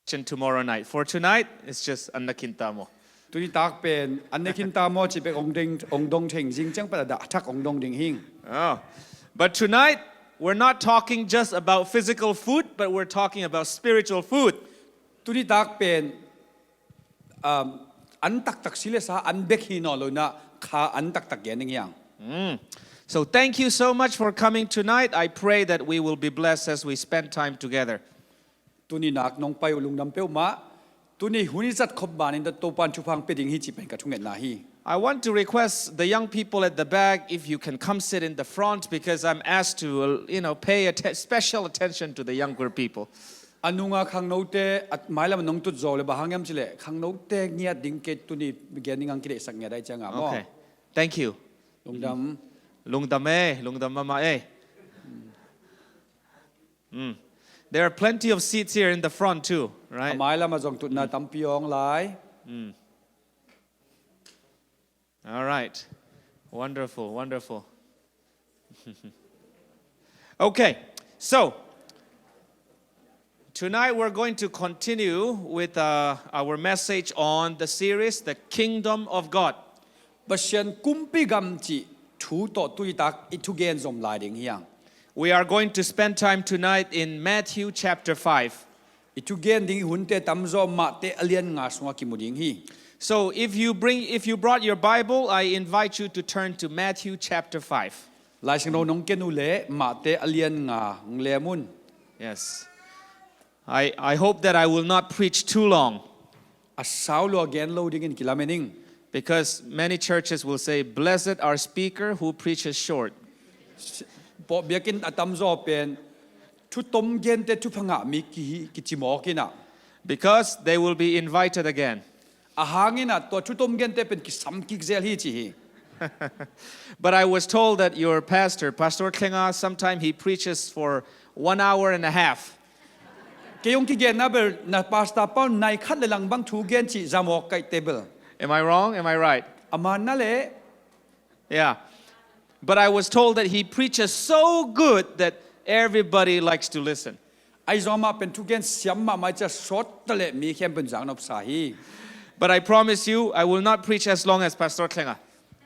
tomorrow night. For tonight, it's just Annakintamo. ตุนิตักเป็นอันนี้คินตามอจิเป็นองค์ดงเชงจริงจังประดับทักองค์ดงดิ่งหิง Oh, but tonight we're not talking just about physical food, but we're talking about spiritual food. ตุนิตักเป็นอันตักสิเลสาอันเบกฮีนอลนะขาอันตักแกนึงยัง So thank you so much for coming tonight. I pray that we will be blessed as we spend time together. ตุนินักน้องไปอุลุงดำเปียวมาตุนิหุนิจัดขบบานินตัวปันชุพังเป็นดิ่งฮิจิเป็นกระทุงเงินนาฮี I want to request the young people at the back if you can come sit in the front because I'm asked to, pay special attention to the younger people. อันนุงาขังโนเตอัดหมายแล้วมันน้องตุดโจเลยบางอย่างจิเลขังโนเตเงียดิ่งเกตุนิเกนิงังกิเลสักเงียได้จังอ่ะ Okay, thank you. ลุงดำ ลุงดำมาThere are plenty of seats here in the front too, right? หมายแล้วมาจงตุดนาตั้มปีองหลาย All right. Wonderful. Okay, so tonight we're going to continue with our message on the series, The Kingdom of God. บัชนกุมปีกัมจิถูต่อตุยตักอิทุเกนสมลายดิ่งเฮียง We are going to spend time tonight in Matthew chapter 5. อิทุเกนดิ่งหุ่นเตตัมโซมาเตอเลียนงาสงกิมุดิ่งฮี So if you brought your Bible, I invite you to turn to Matthew chapter 5. ลายสิงโนน้องเกนูเล่มาเตอเลียนงาเลมุน Yes. I hope that I will not preach too long. อัสสาวลัวเกนโลดิ่งกิลาเมนิง Because many churches will say, blessed our speaker who preaches short. พอเบียกินอัตัมโซเป็นทุตมเกนเตทุพังะมีกิจิมอกินะ Because they will be invited again. อาหางินะตัวทุตมเกนเตเป็นกิสัมกิกเซลฮีจิฮี But I was told that your pastor, Pastor Ngah, sometimes he preaches for 1 hour and a half. เกยงกิเกนนะเบลนะปาสตาเป้าในคัดเลลังบังทูเกนจิจามอกไกเตเบล Am I wrong? Am I right? อามันนั่นแหละ Yeah. But I was told that he preaches so good that everybody likes to listen. ไอซอมาเป็นทุเกนเสียมมาไม่จะสดตะเลมีเข้มเป็นจางนบสาฮี But I promise you, I will not preach as long as Pastor Ngah.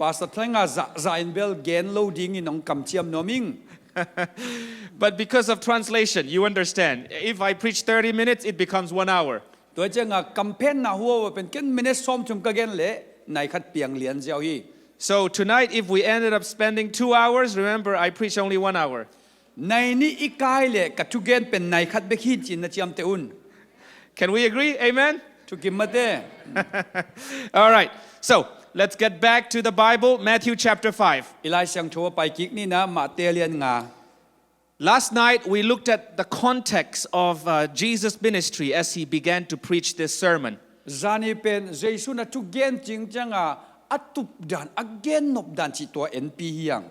ปาสตาเงาซาอินเบลเกนโลดิ้งน้องกำเชียมโนมิง But because of translation, you understand. If I preach 30 minutes, it becomes 1 hour. ตัวเจ้างากำเพนนะหัวเป็นเกนมินิสอมชุมกะเกนเละในคัดเปียงเลียนเจ้าฮี So tonight, if we ended up spending 2 hours, remember, I preach only 1 hour. ในนี้อีกายเละกับทุเกนเป็นในคัดเบคีจินนะเจียมเตอุน Can we agree? Amen? ทุกิมมาเต้ All right. So let's get back to the Bible, Matthew chapter 5. อีไลเสียงโชว์ไปกิกนี่นะมาเตเลียนงา Last night, we looked at the context of Jesus' ministry as he began to preach this sermon. จานี่เป็นเยซูนะทุเกนจริงจังอัตุบดานอักเกนนบดานจิตัวเอ็นปีเฮียง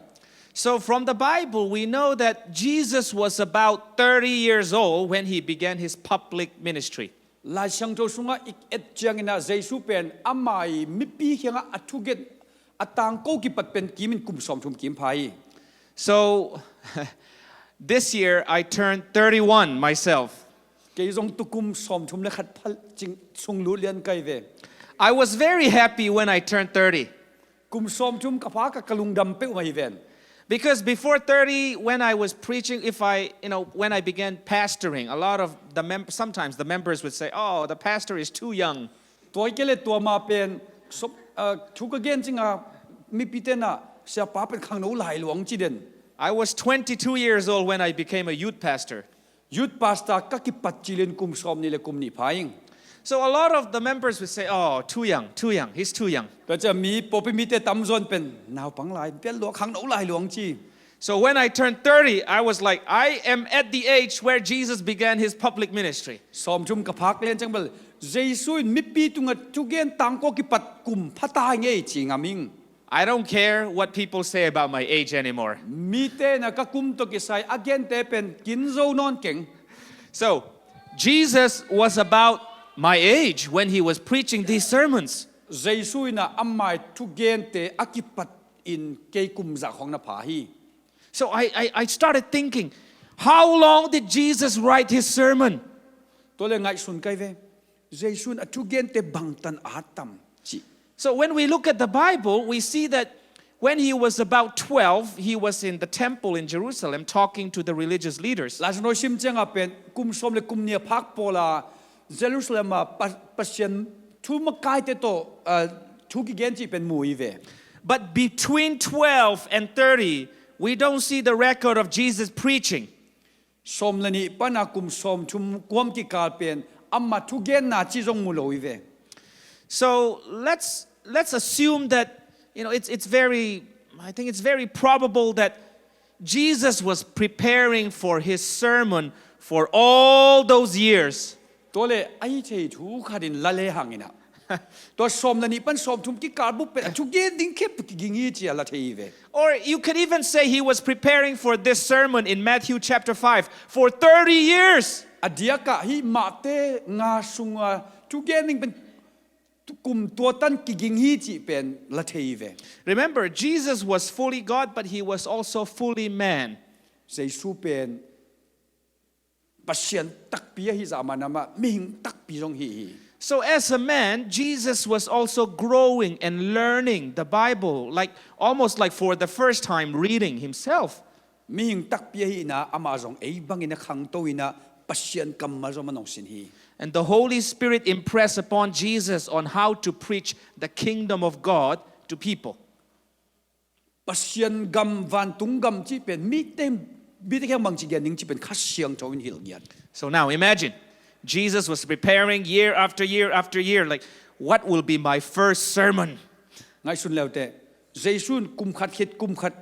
So from the Bible, we know that Jesus was about 30 years old when he began his public ministry. ลายเสียงโชว์สุงอีกเอ็ดจังนะเยซูเป็นอามัยมิปีเฮียงอัตุเกนอัตังโกกิปัดเป็นกิมินกุมสอมชุมกิมไพ So this year, I turned 31 myself. เกยงตุกุมสอมชุมเลขัดพัลจิงสุงลุเลียนไกเว I was very happy when I turned 30. กุมสอมชุมกับพากะกะลุงดำเป้วมาอีเวน Because before 30, when I was preaching, when I began pastoring, a lot of sometimes the members would say, "Oh, the pastor is too young." ตัวเกเลตัวมาเป็นทุกเกนจริงมีปีเตนะเสียป้าเป็นขังโนหลายหลวงจีเดน I was 22 years old when I became a youth pastor. ยุดปาสตากักิปัจจิเลนกุมสอมนี่เลกุมนี่พายิง So a lot of the members would say, "Oh, too young, he's too young." แต่จะมีปอปิมีเตตัมซอนเป็นนาวปังหลายเป็นหลวงขังโนหลายหลวงจี So when I turned 30, I was like, I am at the age where Jesus began his public ministry. สอมชุมกับพักเล่นจังเบลเยซูมีปีตุงทุเกนตังก็กิปัดกุมพัตายเงยจีงามิง I don't care what people say about my age anymore. มีเตนะก็กุมตกิไซอาเกนเตเป็นกินโซนอนเก่ง So Jesus was about my age when he was preaching these sermons. เยซูนะอัมไมทุเกนเตอากิปัดอินเกยกุมจากของนาพาฮี So I started thinking, how long did Jesus write his sermon? ตัวเลยไงสุนไกเวเจสุนอทุเกนเตบังตันอาตัมจิ So when we look at the Bible, we see that when he was about 12, he was in the temple in Jerusalem talking to the religious leaders. ลาสโนชิมเจงอาเป็นกุมสมเลกุมเนียพักโปลาเยรูซาเล็มปัสเซียนทุมกายเตโตทุกิเกนจิเป็นมูอีเว But between 12 and 30, we don't see the record of Jesus preaching. สมเลนีปนากุมสมทุมกวมกิกาเป็นอัมมาทุเกนนาจิจงมูโลอีเว So let's assume that I think it's very probable that Jesus was preparing for his sermon for all those years. ตัวเลยไอ้เจทูขาดินละเลหังอินะตัวสมเลนีปันสมทุมกิกาบุเป็นทุเกนดิ้งเคปกิงิจิละเทอีเว Or you could even say he was preparing for this sermon in Matthew chapter 5 for 30 years. อดียกะฮิมาเตงาสุงาทุเกนดิ้งเป็นกุมตัวตันกิกิงฮีจิเป็นละเทอีเว Remember, Jesus was fully God, but he was also fully man. เจสุเป็นปัสเซียนตักปีฮิจามานามามิงตักปีจงฮี So as a man, Jesus was also growing and learning the Bible, almost like for the first time reading himself. มิงตักปีฮีนะอามาจงเอบังอินะขังโตอินะปัสเซียนกัมมาจงมันองสินฮี And the Holy Spirit impressed upon Jesus on how to preach the kingdom of God to people. ปัสเซียนกัมวันตุงกัมจิเป็นมิเต็มบิดแค่บางจิเกนิงจิเป็นข้าเสียงโจวินฮิลเกียน So now imagine, Jesus was preparing year after year after year, like, what will be my first sermon? ไงสุนแล้วแต่เจสุนกุมขัดเฮ็ดกุมขัด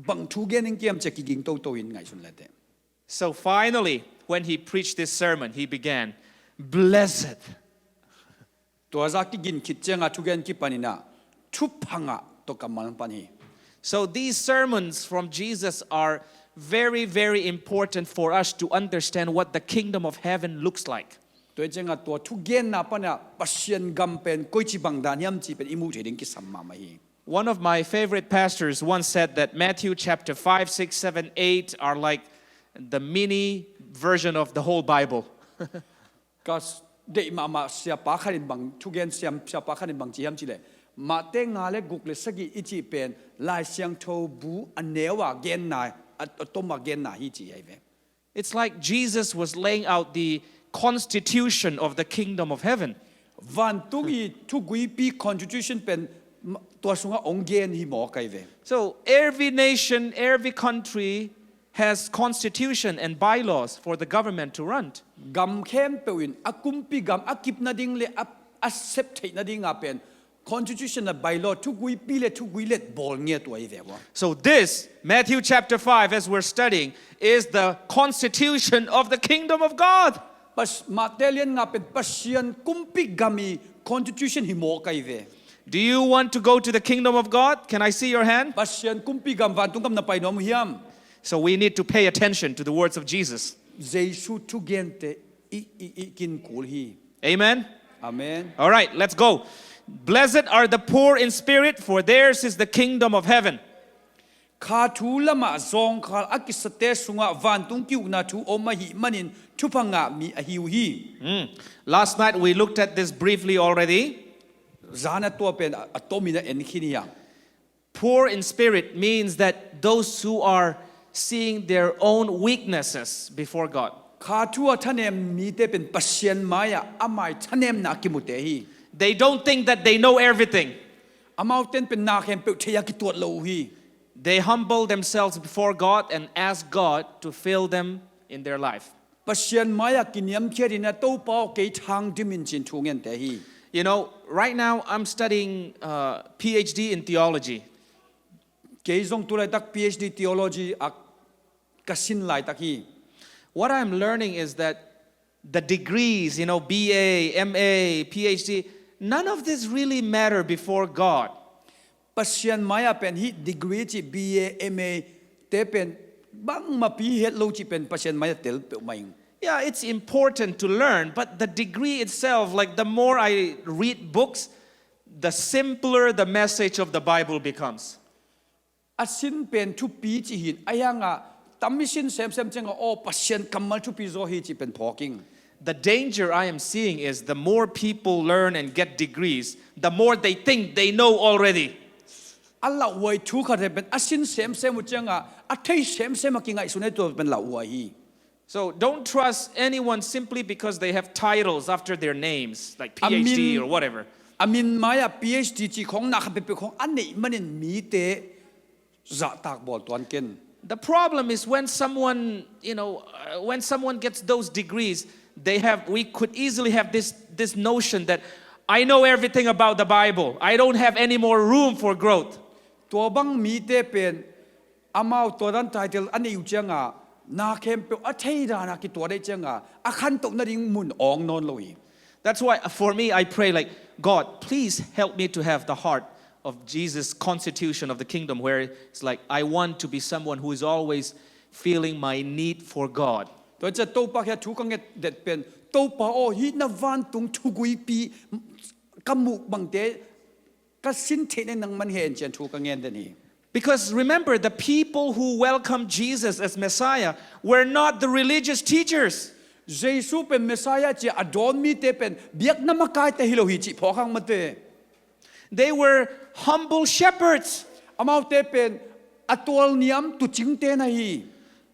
บังทูเกนิงเกียมจะกิกิงโตโตอินไงสุนแล้วแต่ So finally, when he preached this sermon, he began, Blessed. ตัวจากกิกินคิดเจงอาทูเกนกิปานินะทุพังอะตกำมันปานี So these sermons from Jesus are very, very important for us to understand what the kingdom of heaven looks like. ตัวเจงอาตัวทุเกนนะปะเนี่ยปัสเซียนกัมเป็นกุยจิบังดานยมจิเป็นอิมูเทดิงกิสัมมามาฮี One of my favorite pastors once said that Matthew chapter 5, 6, 7, 8 are like the mini version of the whole Bible. ก็เดมาเสียปาขันบังทุเกนเสียปาขันบังจียมจิเลยมาเตงาเลกุกเลสกิอิจิเป็นลายเสียงโทบูอันเนวะเกนนายต้มมาเกนนาฮิจิไอเว It's like Jesus was laying out the constitution of the kingdom of heaven. วันตุกีทุกุยปี constitution เป็นตัวสุงะองเกนฮิหมอไกเว So every nation, every country has constitution and bylaws for the government to run. กัมเข้มเปวินอากุมปีกัมอากิบนาดิงเลอาเซปเทนาดิงอาเป็น constitution และ bylaw ทุกุยปีเลทุกุยเลบอลเงียตัวไอเววะ So this, Matthew chapter 5, as we're studying, is the constitution of the kingdom of God. ปัสมาเตเลียนงาเป็นปัสเซียนกุมปีกัมี constitution ฮิหมอไกเว Do you want to go to the kingdom of God? Can I see your hand? ปัสเซียนกุมปีกัมวันตุงกัมนาไปนอมฮิยม So we need to pay attention to the words of Jesus. เจสุทุเกนเตอีกินกูลฮี Amen? อาเมน All right, let's go. Blessed are the poor in spirit, for theirs is the kingdom of heaven. คาทูละมาซองคาอากิสเตสุงะวันตุงกิวนาทูอมหิมันินทุพังะมีอหิวฮี Last night we looked at this briefly already. จานะตัวเป็นอตมินะเอ็นคินิยัง Poor in spirit means that those who are seeing their own weaknesses before God. คาทัวท่านเอ็มมีแต่เป็นปัสเซียนมายะอามัยท่านเอ็มนักกิมุเตฮี They don't think that they know everything. อามาเต็นเป็นนาเข็มเปเทียกิตัวโลฮี They humble themselves before God and ask God to fill them in their life. ปัสเซียนมายะกินยมเทียดินะโตเป้าเกยทางดิมินจินทูเงินเตฮี You know, right now I'm studying PhD in theology. เกยจงตัวไรตัก PhD theology อักกสินไลตักฮี What I'm learning is that the degrees, BA, MA, PhD, none of this really matter before God. ปัสเซียนมายะเป็นฮีดีกรีจิ BA MA เตเป็นบังมาปีเฮ็ดโลจิเป็นปัสเซียนมายะเตลเปอไม่ Yeah, it's important to learn, but the degree itself, like the more I read books, the simpler the message of the Bible becomes. อาสินเป็นทุปีจิหินอายังอ่ะตัมมิสินเซมเจงโอปัสเซียนกัมมัลทุปีโซฮีจิเป็นพอกิ้ง the danger I am seeing is the more people learn and get degrees, the more they think they know already. Allah way thu kha de ben asin sem mu changa a thei sem ki ngai sunai to ben la wai. So don't trust anyone simply because they have titles after their names, like PhD or whatever. Amin maya PhD chi khong na kha pe khong an nei manin mi te za tak bol tuan ken. The problem is when someone, when someone gets those degrees, we could easily have this notion that I know everything about the Bible. I don't have any more room for growth. To bang mi te pen amao to dan title an yu changa na kem pe a thei da na ki to dei changa a khan tok na ding mun ong non loi. That's why for me I pray like, God, please help me to have the heart of Jesus' constitution of the kingdom, where it's like I want to be someone who is always feeling my need for God. To cha to pa kha thu kang det pen to pa o hi na van tung thu gui pi kamu bang te ka sin the nang man hen chen thu kang en de ni. Because remember, the people who welcomed Jesus as Messiah were not the religious teachers. Jesus pen Messiah chi adon mi te pen biak na makai te hilo hi chi pho khang mate. They were humble shepherds. Amau te pen atol niam tu ching te na hi.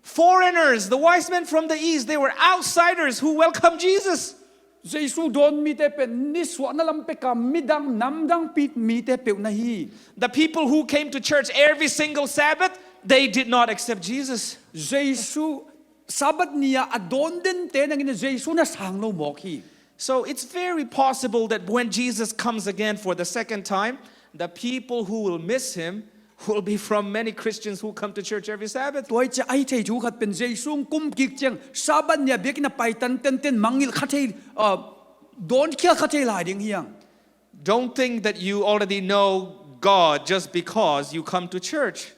Foreigners, the wise men from the east, they were outsiders who welcomed Jesus. Jesus don mi te pen ni swa na lam pe ka midang namdang pit mi te pe na hi. The people who came to church every single Sabbath, they did not accept Jesus. Jesus sabat niya adon den te nang ni Jesus na sang lo mok hi. So it's very possible that when Jesus comes again for the second time, the people who will miss him will be from many Christians who come to church every Sabbath. Toy cha ai thei chu khat pen Jesus kum kik chang sabat niya bek na pai tan ten mangil khathei don khia khathei lai ding hiang. Don't think that you already know God just because you come to church.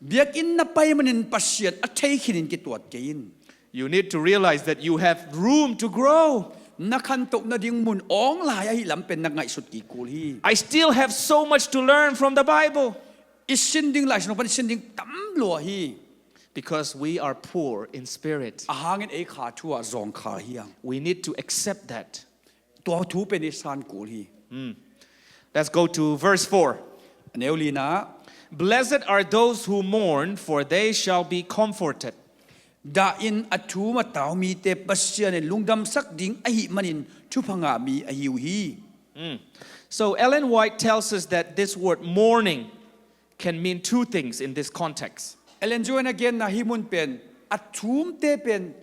Bek in na pai manin pasian a thei khinin ki tuat ke in. You need to realize that you have room to grow. Na khan tok na ding mun ong lai ai lam pen na ngai sut ki kul hi. I still have so much to learn from the Bible. Is sinding lai no pan sinding tam lo hi. Because we are poor in spirit. A hangin e kha thua zong kha hiang. We need to accept that. To thu pen is san kul hi. Let's go to verse 4. Neulina Blessed are those who mourn, for they shall be comforted. da in athu ma taw mi te Pasian e lungdam sak ding a hi manin thupanga mi a hiu hi. So Ellen White tells us that this word mourning can mean two things in this context. Ellen join again na hi mun pen athum te pen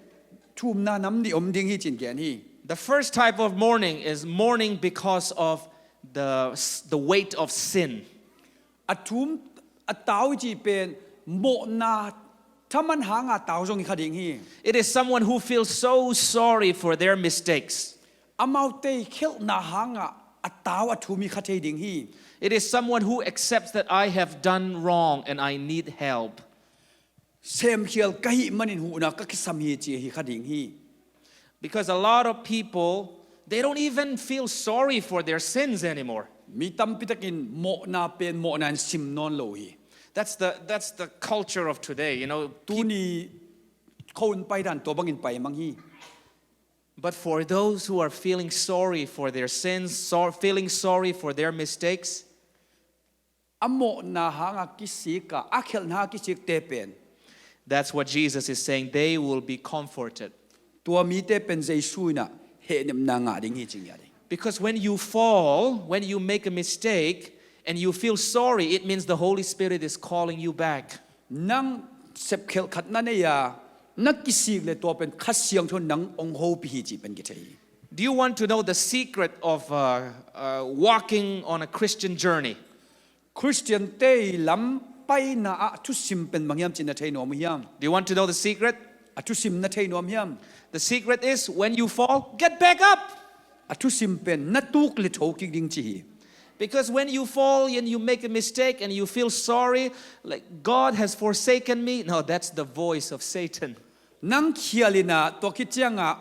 thum na nam ni om ding hi chin gen hi. The first type of mourning is mourning because of the weight of sin. Athum ataw chi pen mo na thaman hanga taw jong kha ding hi. It is someone who feels so sorry for their mistakes. Amau te khel na hanga ataw athumi kha thei ding hi. It is someone who accepts that I have done wrong and I need help. Sem khial ka hi manin hu na ka kisam hi chi hi kha ding hi. Because a lot of people, they don't even feel sorry for their sins anymore. Mi tam pitakin mo na pen mo nan sim non lo hi. That's the culture of today, Tu ni khon pai dan to bangin pai mang hi. But for those who are feeling sorry for their sins, feeling sorry for their mistakes, Amo na hanga kisika akhel na kisik te pen. that's what Jesus is saying. They will be comforted. Tua mi te pen Jesus na he nem na nga ding hi ching ya ding. Because when you fall, when you make a mistake, and you feel sorry, it means the Holy Spirit is calling you back. Nang sep khel khat na ne ya nak kisik le to pen khasiang thon nang ong ho pi hi chi pen ki thei. Do you want to know the secret of walking on a Christian journey? Christian te lam pai na a tu sim pen mangyam chin na thei nom hiam. Do you want to know the secret? A tu sim na thei nom hiam. The secret is when you fall, get back up. A tu sim pen na tuk le tho ki ding chi hi. Because when you fall and you make a mistake and you feel sorry, like God has forsaken me, no, that's the voice of Satan. Nang khialina to ki chianga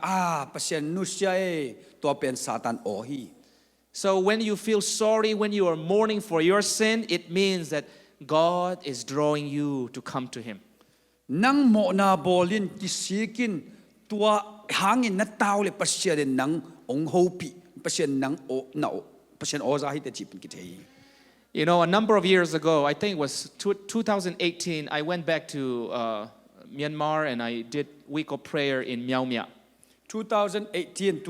Pasian nu sia e to pen Satan o hi. So when you feel sorry, when you are mourning for your sin, it means that God is drawing you to come to Him. Nang mo na bolin kisikin ตัวหางอินนัดเต้าเลยปัสเซียนนังองโฮปีปัสเซียนนังโอนาปัสเซียนโอซาฮิตจิเป็นกิจเฮ You know, a number of years ago, I think it was 2018, I went back to Myanmar and I did week of prayer in Miao Mia. 2018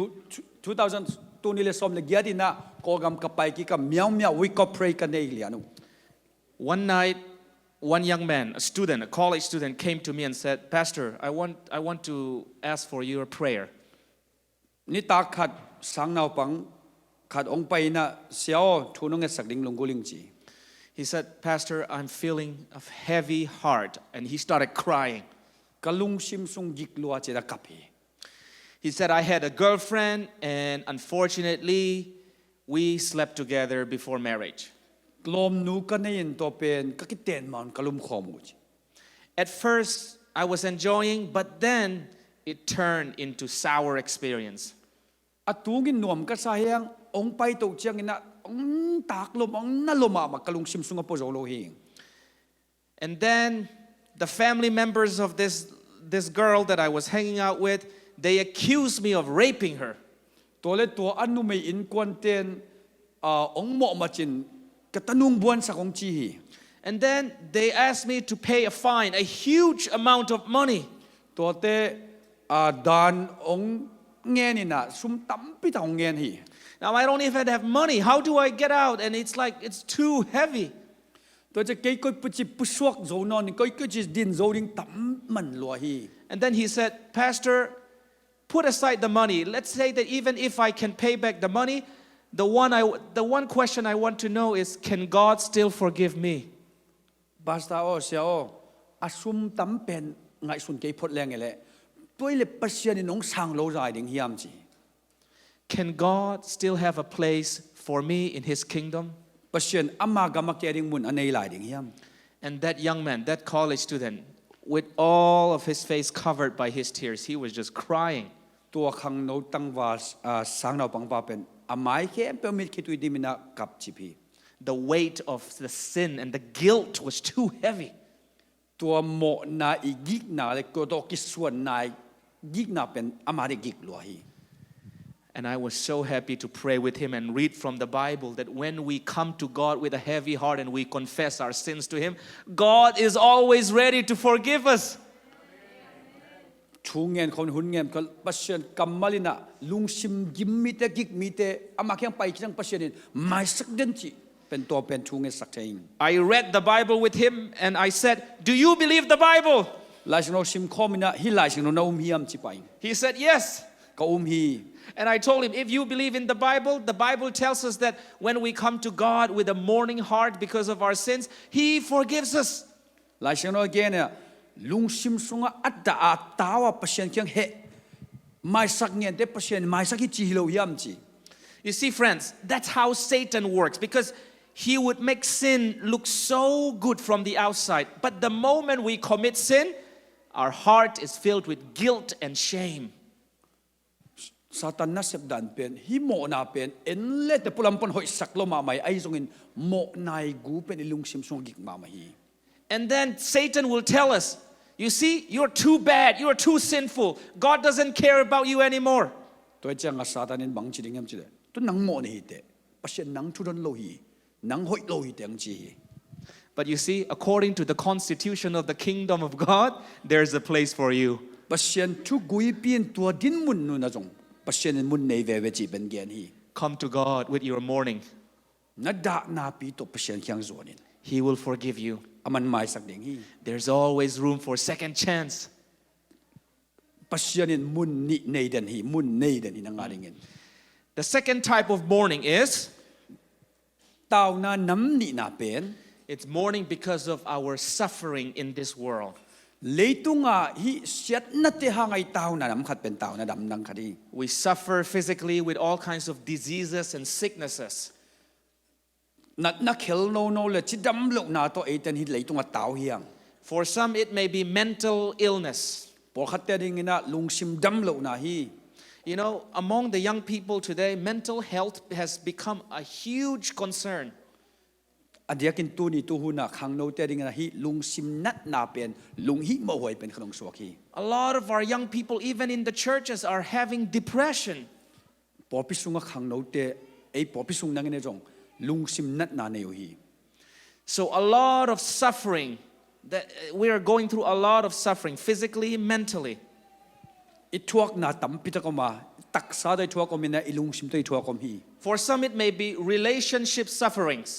2000ตัวนี้เลยสมเลยเกียรตินะโกกำกับไปกี่กับเมียวเมียววิกอเพรย์กันในอีกแล้วนุ One night, one young man, a student, a college student, came to me and said, Pastor, I want to ask for your prayer. นี่ตาขัดสังนาวปังขัดองไปนะเสียวทูนงเงสักดิงลงกุลิงจี He said, Pastor, I'm feeling a heavy heart. And he started crying. กะลุงชิมซุงยิกลัวเจดกับพี He said, I had a girlfriend and unfortunately, we slept together before marriage. กลมนูกันในยินตัวเป็นก็คิดเต้นมันกะลุมขอมูจ At first, I was enjoying, but then it turned into sour experience. อตูกินนวมก็สาเหงองไปตัวเจียงอินะองตากลมองนั่นลมมากะลุงชิมซุงอปโจโลหิง And then the family members of this girl that I was hanging out with, they accused me of raping her. ตัวเล็กตัวอันนู้ไม่อินกวนเต้นองเหมาะมาจินกะตะนุงบวนสักองจี And then they asked me to pay a fine, a huge amount of money. ตัวเตดานองเงินนี่นะซุ่มตั้มพิธองเงินฮี Now I don't even have money. How do I get out? And it's like it's too heavy. ตัวจะเกี่ยก็ปุจิปุสวกโจนอนนี่ก็จะดินโจดิงตั้มมันลัวฮี And then he said, Pastor, put aside the money. Let's say that even if I can pay back the money, the one question I want to know is, can God still forgive me? บาสตาโอเสียโออาซุ่มตั้มเป็นไงสุนเกี่ยพดแรงไงแหละตัวเล็บปัสเซียนน้องสั่งโลใจดิ่งเฮียมจี Can God still have a place for me in His kingdom? ปัสเซียนอามากัมเกียดิ่งมุนอันในหลายดิ่งเฮียม And that young man, that college student, with all of his face covered by his tears, he was just crying. ตัวขังโนตั้งว่าสังนาวปังว่าเป็นอาไม่แค่เป็นมิตรคิดวิดีมินะกับจีพี The weight of the sin and the guilt was too heavy. ตัวโมนาอีกิกนาเลยก็ตัวกิส่วนนายกิกนาเป็นอามาได้กิกลัวฮี And I was so happy to pray with him and read from the Bible that when we come to God with a heavy heart and we confess our sins to Him, God is always ready to forgive us. ชูเงินคนหุ่นเงินก็ปัสเซียนกัมมาลินะลุงชิมยิมมิเตกิกมิเตอามาแค่ไปที่นั่งปัสเซียนไม่สักเดนจีเป็นตัวเป็นชูเงินสักเอง I read the Bible with him and I said, Do you believe the Bible? ลายสิโนชิมคอมินะฮิลายสิโนนาฮิมจีไป He said, Yes. ก็ฮี And I told him, if you believe in the Bible tells us that when we come to God with a mourning heart because of our sins, He forgives us. ลายสิโนเกเนี่ยลุงชิมสุงอัตตาอาตาวะปัสเซียนเคียงเฮไม่สักเงินแต่ปัสเซียนไม่สักจีฮิโลยามจี You see, friends, that's how Satan works because he would make sin look so good from the outside. But the moment we commit sin, our heart is filled with guilt and shame. ซาตานนัสเซบดันเป็นฮิโมนาเป็นเอ็นเล่แต่ปุลัมปนหอยสักโลมาใหม่ไอ้ทรงอินโมนายกูเป็นลุงชิมซุงกิกมาไม่ฮี And then Satan will tell us, you see, you're too bad, you're too sinful. God doesn't care about you anymore. ตัวเจ้าซาตานินบังจีดิ่งยามจีเลยตัวนังโมนี่เตะปัสเซียนนังทุรนโลหีนังหอยโลหีเตงจี But you see, according to the constitution of the kingdom of God, there's a place for you. ปัสเซียนทุกุยเปียนตัวดินมุนนู่นนะจงปัสเซียนมุนในเวจีเป็นเกียนฮี Come to God with your mourning. นัดดานาปีตัวปัสเซียนเคียงโซนิน He will forgive you. อามันไม่สักดิ่งฮี There's always room for second chance. ปัสเซียนมุนนี่ในเดนฮีมุนในเดนฮีนังอะไรเงี้ย The second type of mourning is ตาวนาน้ำนี่นาเป็น it's mourning because of our suffering in this world. เลยตุงอ่ะฮิเสียดนัดเตหางไอตาวนาน้ำขัดเป็นตาวนาดำนังคดี We suffer physically with all kinds of diseases and sicknesses. นักเขลโนโนเลยชิดำลูกนาตัวเอเตนฮิเลยตุงอ่ะตาวเฮียง For some, it may be mental illness. พอขัดเตดิ่งนะลุงชิมดำลูกนาฮี You know, among the young people today, mental health has become a huge concern. อันเดียกินตูนี่ตูหูน่ะขังโนเตดิงนะฮิลุงซิมนัดนาเป็นลุงฮิโมหวยเป็นขนมสวกี A lot of our young people, even in the churches, are having depression. ปอพิสุงะขังโนเตไอปอพิสุงนั่งในจงลุงซิมนัดนาเนวฮี So a lot of suffering, that we are going through a lot of suffering, physically, mentally. อิทวกนาตัมปิตะกมาตักซาได้ทวกมินะอิลุงซิมเตยทวกมฮี For some, it may be relationship sufferings.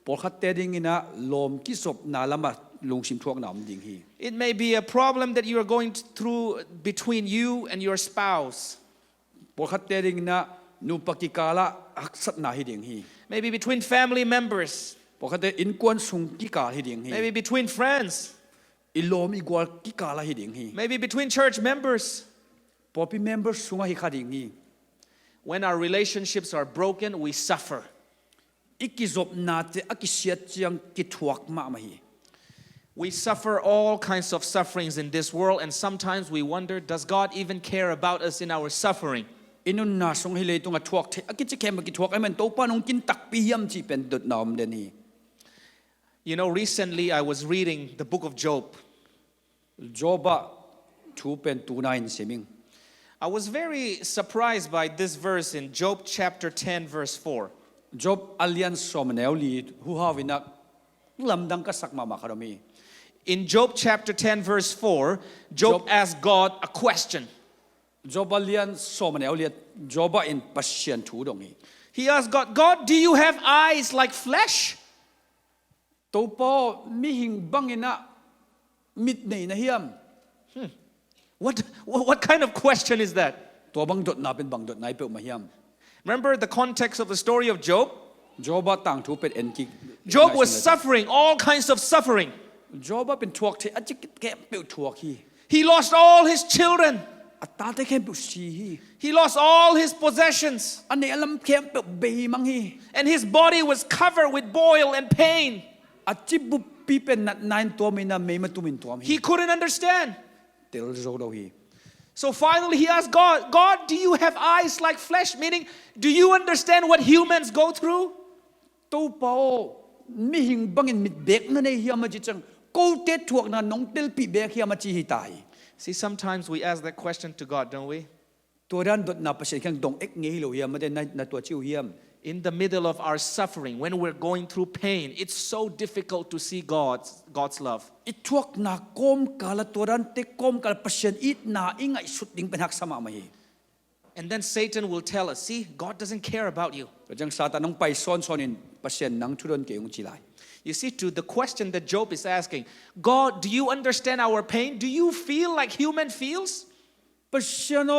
ปอขัดเตดิงนะลมกิศบนาละมาลุงซิมทวกนามดิงฮี It may be a problem that you are going through between you and your spouse. ปอขัดเตดิงนะนูปกิกาละอักษณาฮิดิงฮี Maybe between family members. ปอขัดเตอินกวนสุงกิกาฮิดิงฮี Maybe between friends. อิลมอีกวากิกาละฮิดิงฮี Maybe between church members. ปอพิเมมเบอร์สุงะฮิคาดิงฮี When our relationships are broken, we suffer. อิกิจบนาเตอกิเสียจังกิทวกมามาฮี We suffer all kinds of sufferings in this world, and sometimes we wonder, does God even care about us in our suffering? อินุนนาสงฮิเลตุงะทวกเทอกิจะแค่มากิทวกไอ้มันโตปานงกินตักปียมจีเป็นดุดนอมเดนี You know, recently I was reading the book of Job. โจบะทูเป็นตูนายน์เสมิง I was very surprised by this verse in Job chapter 10, verse 4. โจบอัลยันสอมแนวลีฮูฮาวินักลำดังกษักมามาคารมี In Job chapter 10, verse 4, Job asked God a question. โจบอัลยันสอมแนวลีโจบะอินปัสเชียนทูดงฮี He asked God, God, do you have eyes like flesh? โตปอมีหิงบังอินะมิดเนยนะเฮียม What kind of question is that? ตัวบังดดนาเป็นบังดดนายเปิดมาเฮียม Remember the context of the story of Job? โจบะต่างทูเป็นเอ็นกิ Job was suffering, all kinds of suffering. โจบะเป็นทวกเทอจิกแกเปิดทวกฮี He lost all his children. อัตตาได้แค่เปิดชีฮี He lost all his possessions. อันนี้ลำแค่เปิดเบยมังฮี And his body was covered with boil and pain. อาจิบุปีเป็นนัดนายตัวมีนาเมมาตุมินตัวมี He couldn't understand. เตลโจโดฮี So finally he asked God, God, do you have eyes like flesh? Meaning, do you understand what humans go through? ตัวเปามีหิงบังอินมิดเบกนั่นเองเฮียมาจิจังกูเตะทวกนั่นน้องเตลปีเบกเฮียมาจีฮิตาย See, sometimes we ask that question to God, don't we? ตัวด้านดดนาประเสริฐแข่งดงเอ็กเงี้ยเลยเฮียมาได้ในตัวชิวเฮียม In the middle of our suffering, when we're going through pain, it's so difficult to see God's love. อิทวกนาโกมกาลตัวด้านเตะโกมกาลประเสริฐอิดนาอิงไอสุดดิ่งเป็นหักสมามาฮี And then Satan will tell us, see, God doesn't care about you. จังซาตานน้องไปซ้อนอินประเสริฐนังทุรนเกี่ยงจีไล You see, to the question that Job is asking, God, do you understand our pain? Do you feel like human feels? ประเสริฐโน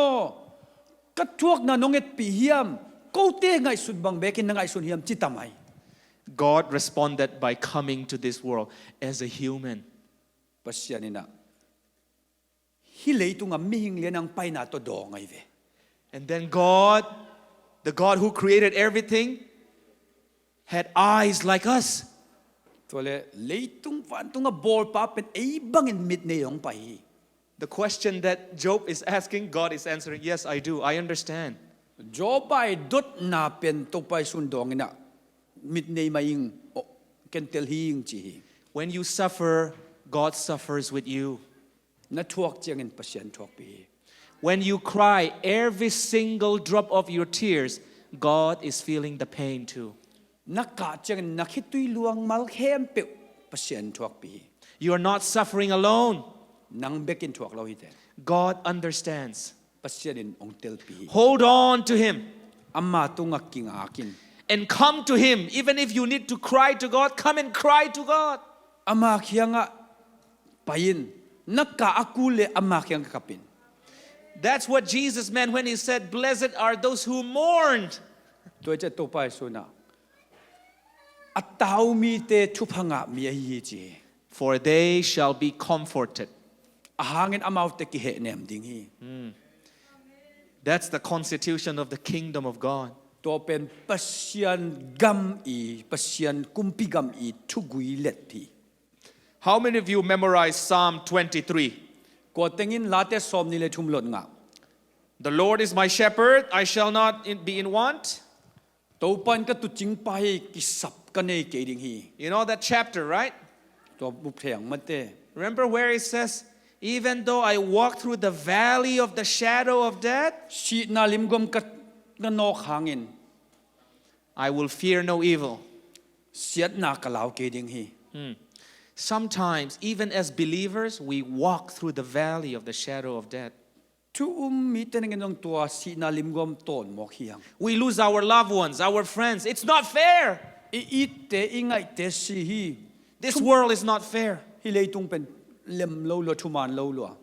กัทวกนาน้องเอ็ดปีเฮียมกูเตะไงสุดบังเบกินนังไอสุดเฮียมจิตามไอ God responded by coming to this world as a human. ประเสริฐนี่นะฮิเลตุงามีหิงเลียนังไปนาตัวดองไงเว And then God, the God who created everything, had eyes like us. ตัวเลยเลยตุงฟันตุงาบอลป้าเป็นไอ้บังอินมิดเนยองไป The question that Job is asking, God is answering, yes, I do. I understand. โจบายดดนาเป็นตัวไปสุนดองอินะมิดเนยมายิงเกันเตลฮียิงจี When you suffer, God suffers with you. นัทวกเจียงอินประเสริฐทวกปี When you cry, every single drop of your tears, God is feeling the pain too. นักกาเจียงนักฮิตุยลวงมัลเข้มเปิวประเสริฐทวกปี You are not suffering alone. นังเบกินทวกเราฮิเต God understands. ประเสริฐองเตลปี Hold on to Him อามาตุงกิงอากิน and come to Him. Even if you need to cry to God, come and cry to God. อามาเคียงะไปยินนักกาอากูเลอามาเคียงกับปิน That's what Jesus meant when He said, blessed are those who mourn. ตัวจะตัวไปสุนะอัตตามีเตทุพังะมีฮีจี For they shall be comforted. อาหางินอามาเตกิเหเนมดิงฮี That's the constitution of the kingdom of God. ตัวเป็นปัสยันกัมอีปัสยันกุมปิกัมอีทุกุยเล็ดพี How many of you memorize Psalm 23? กวดเต็งินลาเตสอมนี่เลยทุมหลดงะ The Lord is my shepherd, I shall not be in want. tàu pan cái tụt chính pai cái sập cái này cái đình hi You know that chapter, right? tàu bục thèng mất tê Remember where it says, even though I walk through the valley of the shadow of death, si na lim gom cái nọ hangin I will fear no evil. siết na cái lão cái đình hi Sometimes, even as believers, we walk through the valley of the shadow of death. thu mi tên cái nông tua si na lim gom ton mok hiang We lose our loved ones, our friends. It's not fair. ít tế ngay tế si hi This world is not fair. hi lei tung pen lem lâu lo thu man lâu lo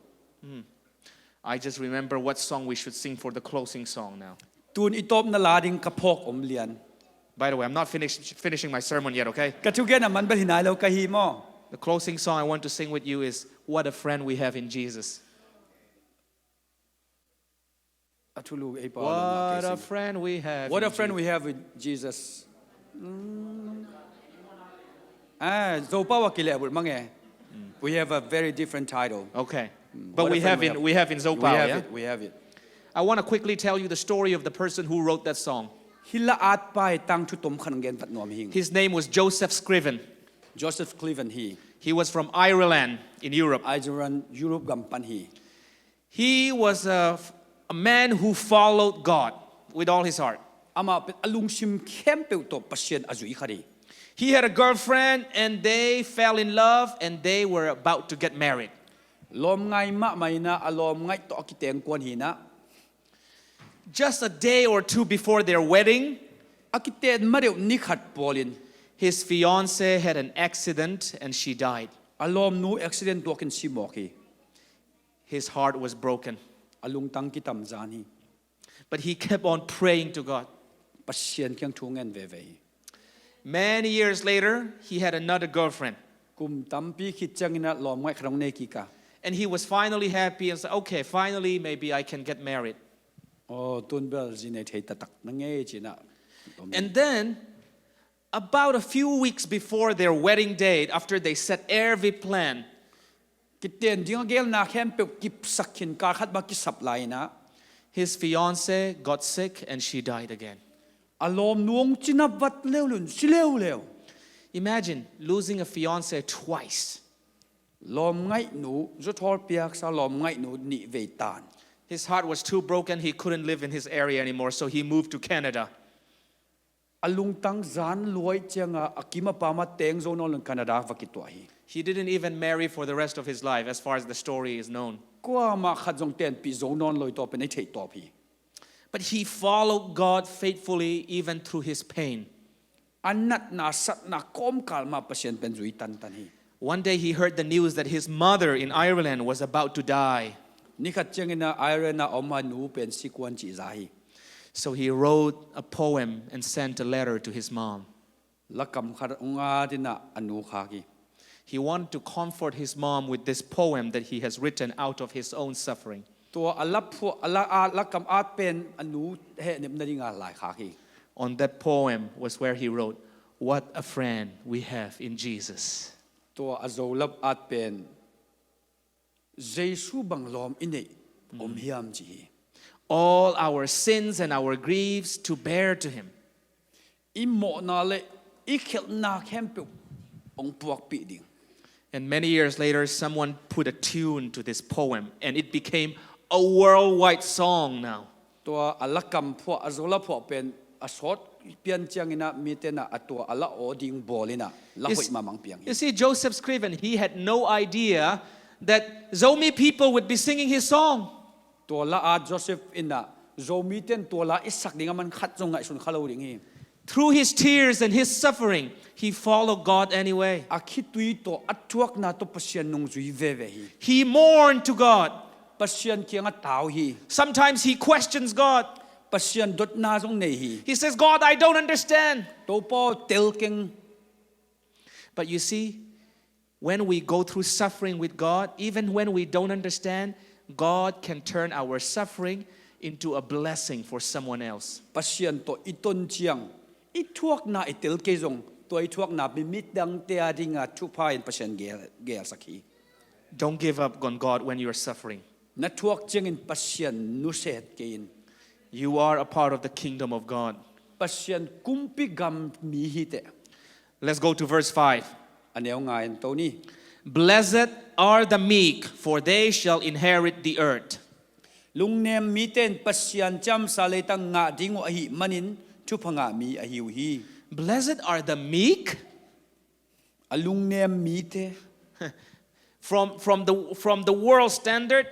I just remember what song we should sing for the closing song now. tun itop na la ding kapok lian By the way, I'm not finishing my sermon yet, okay? ka thu gen man ba hinai lo ka hi mo The closing song I want to sing with you is What a Friend We Have in Jesus. athulu ei pa What a friend we have. what in a friend Jesus. we have with Jesus zo pa wa kile bul mange we have a very different title Okay. What But a we friend have in we Zopao, have yeah? it we have it I want to quickly tell you the story of the person who wrote that song. hila at pai tang thu tom khan gen pat nom hing His name was Joseph Scriven. Joseph Cleven He was from Ireland in Europe. Iran Europe gam pan hi He was a man who followed God with all his heart. ama pe alung sim khem pe to pasien azui khari He had a girlfriend and they fell in love and they were about to get married. lom ngai ma mai na alom ngai to ki teng kon hi na Just a day or two before their wedding, akiten mareu ni khat polin his fiancée had an accident and she died. alom nu accident to kin si mo ki His heart was broken. alung tang ki tam jan hi But he kept on praying to God. pasien kyang thu ngen ve ve Many years later, he had another girlfriend. kum tam pi khit changina lom ngai khrong ne ki ka And he was finally happy and said, okay, finally, maybe I can get married. oh tun bel jine thei ta tak na nge china And then, about a few weeks before their wedding date, after they set every plan, kiten ding gel na khem pe ki sakhin ka khat ba ki sap lai na his fiancée got sick and she died again. alom nuong china wat leulun sileu leu Imagine losing a fiancée twice. lom ngai nu zo thor piak sa lom ngai nu ni ve tan His heart was too broken, he couldn't live in his area anymore, so he moved to Canada. alung tang zan loi chenga akima pama teng zo non Canada va ki to hi He didn't even marry for the rest of his life, as far as the story is known. kwa ma khat jong ten pi zo non loi to pe nei thei to hi But he followed God faithfully even through his pain. anat na sat na kom kal ma pasien pen zui tan tan hi One day he heard the news that his mother in Ireland was about to die. ni khat chengina iron na oma nu pen sikwan chi za hi So he wrote a poem and sent a letter to his mom. lakam khar unga dina anu kha ki He wanted to comfort his mom with this poem that he has written out of his own suffering. to alap phu ala a lakam at pen anu he nem na ringa lai kha ki On that poem was where he wrote, What a friend we have in Jesus. to azolap at pen jesu banglom ine hiam chi All our sins and our griefs to bear to him. imo na le I khel na khem pe ong puak pi ding And many years later, someone put a tune to this poem, and it became a worldwide song now. to alakam phu azola phu pen asot pian changina mitena atwa ala oding bolina la hoi mamang piang You see, Joseph Scriven, he had no idea that Zomi people would be singing his song. to la a Joseph ina zomiten to la isak dinga man khat zonga sun khalo ding hi Through his tears and his suffering, he followed God anyway. akhitui to athuak na to pasien nung zui ve ve hi He mourned to God. pasien kianga taw hi Sometimes he questions God. pasien dot na jong nei hi He says, God, I don't understand. to po tel keng But you see, when we go through suffering with God, even when we don't understand, God can turn our suffering into a blessing for someone else. pasien to iton chiang I thuak na itel ke jong to I thuak na bi mit dang te adinga Thupha in pasien gel sakhi Don't give up on God when you're suffering. na thuak cheng in pasien nu set ke in You are a part of the kingdom of God. Pasian kumpi gam mi hite. Let's go to verse 5. Aneo nga en to ni. Blessed are the meek, for they shall inherit the earth. Lung nem mi ten pasian cham sa le tang nga dingo ahi manin Thupha nga mi ahiu hi. Blessed are the meek. Alung nem mi te. From the world standard,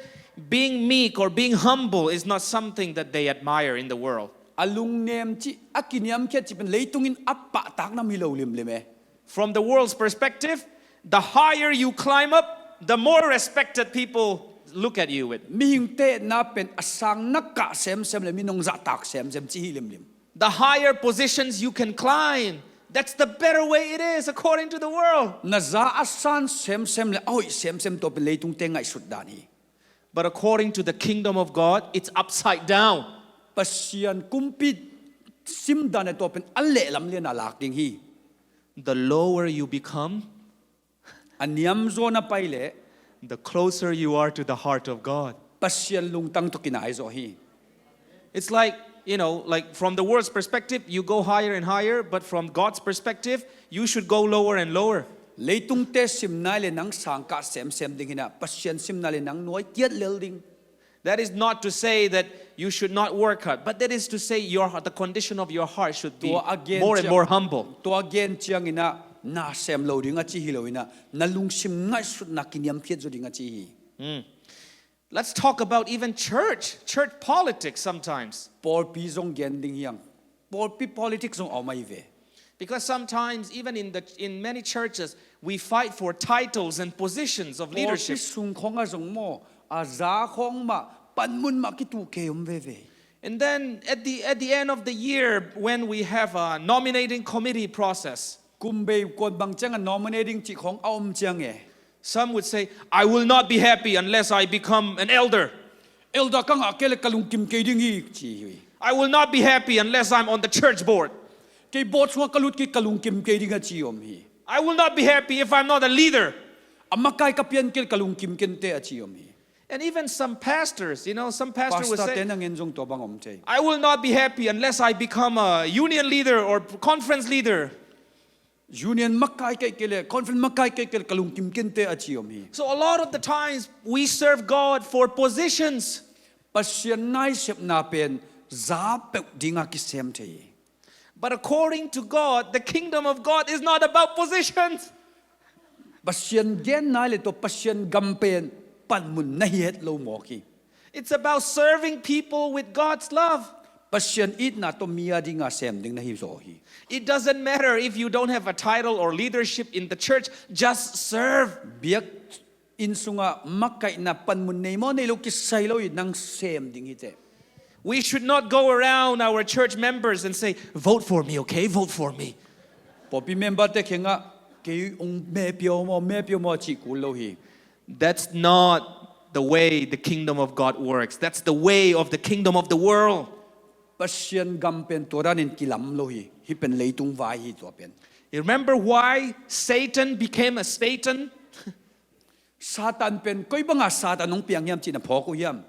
being meek or being humble is not something that they admire in the world. Alung nem chi akiniam khet chi pen leitungin appa tak na mi lo lim leme. From the world's perspective, the higher you climb up, the more respected people look at you with. Mi hing te na pen asang nakka sem le mi nong za tak sem chi hi lim lim. The higher positions you can climb, that's the better way it is according to the world. Na za asan sem le oi sem to pen leitung te ngai sut dan hi. But according to the kingdom of God, it's upside down. Pasian kumpi sim dan to pen alle lam le na lak ding hi. The lower you become, Aniam zo na paile the closer you are to the heart of God. pasian lungtang to kinai zo hi. It's like, like from the world's perspective, you go higher and higher, but from God's perspective, you should go lower and lower. Leitung te sim nai le nang sangka sem ding hina pasian sim nai le nang noi tiat lel ding. That is not to say that you should not work hard, but that is to say the condition of your heart should be more and more humble. To again chiang ina na sem lo ding a chi hi lo ina na lung sim ngai sut na kiniam phiet zo ding a chi hi. Let's talk about even church politics sometimes. Por pi zong gen ding yang. Por pi politics zong au mai ve. Because sometimes even in many churches, we fight for titles and positions of leadership. Por pi sung khong a zong mo a za khong ma pan mun ma ki tu ke ve ve. And then at the end of the year, when we have a nominating committee process, Kumbe kon bang chang a nominating chi khong aom chang e. some would say, I will not be happy unless I become an elder. Elda kang akele kalung kim ke ding hi chi hui. I will not be happy unless I'm on the church board. Ke bot swa kalut ki kalung kim ke ding a chi om hi. I will not be happy if I'm not a leader. Amakai kapian ke kalung kim ken te a chi om hi. And even some pastors, some pastors would Pasta say, ten ang enjong to bang om te. I will not be happy unless I become a union leader or conference leader. Union makai ke kele conference makai ke kele kalung kim ken te a chi om hi. So a lot of the times we serve God for positions. Pasian nai sep na pen za pe dinga ki sem te. But according to God, the kingdom of God is not about positions. Pasian gen nai le to pasian gam pen pan mun na het lo mo ki. It's about serving people with God's love. Pasian it na to mia dinga sem ding na hi zo hi. It doesn't matter if you don't have a title or leadership in the church, just serve. Biak insunga makai na pan mun nei mo nei lo ki sai lo nang sem ding hi te. We should not go around our church members and say, vote for me, okay? Vote for me. Popi member te khenga ke ong me pio mo chi ku lo hi. That's not the way the kingdom of God works. That's the way of the kingdom of the world. Pasian gam pen toranin kilam lo hi. Hi pen leitung vai hi to pen. You remember why Satan became a Satan? Satan pen koi banga Satan nong piang yam chi na pho ko yam.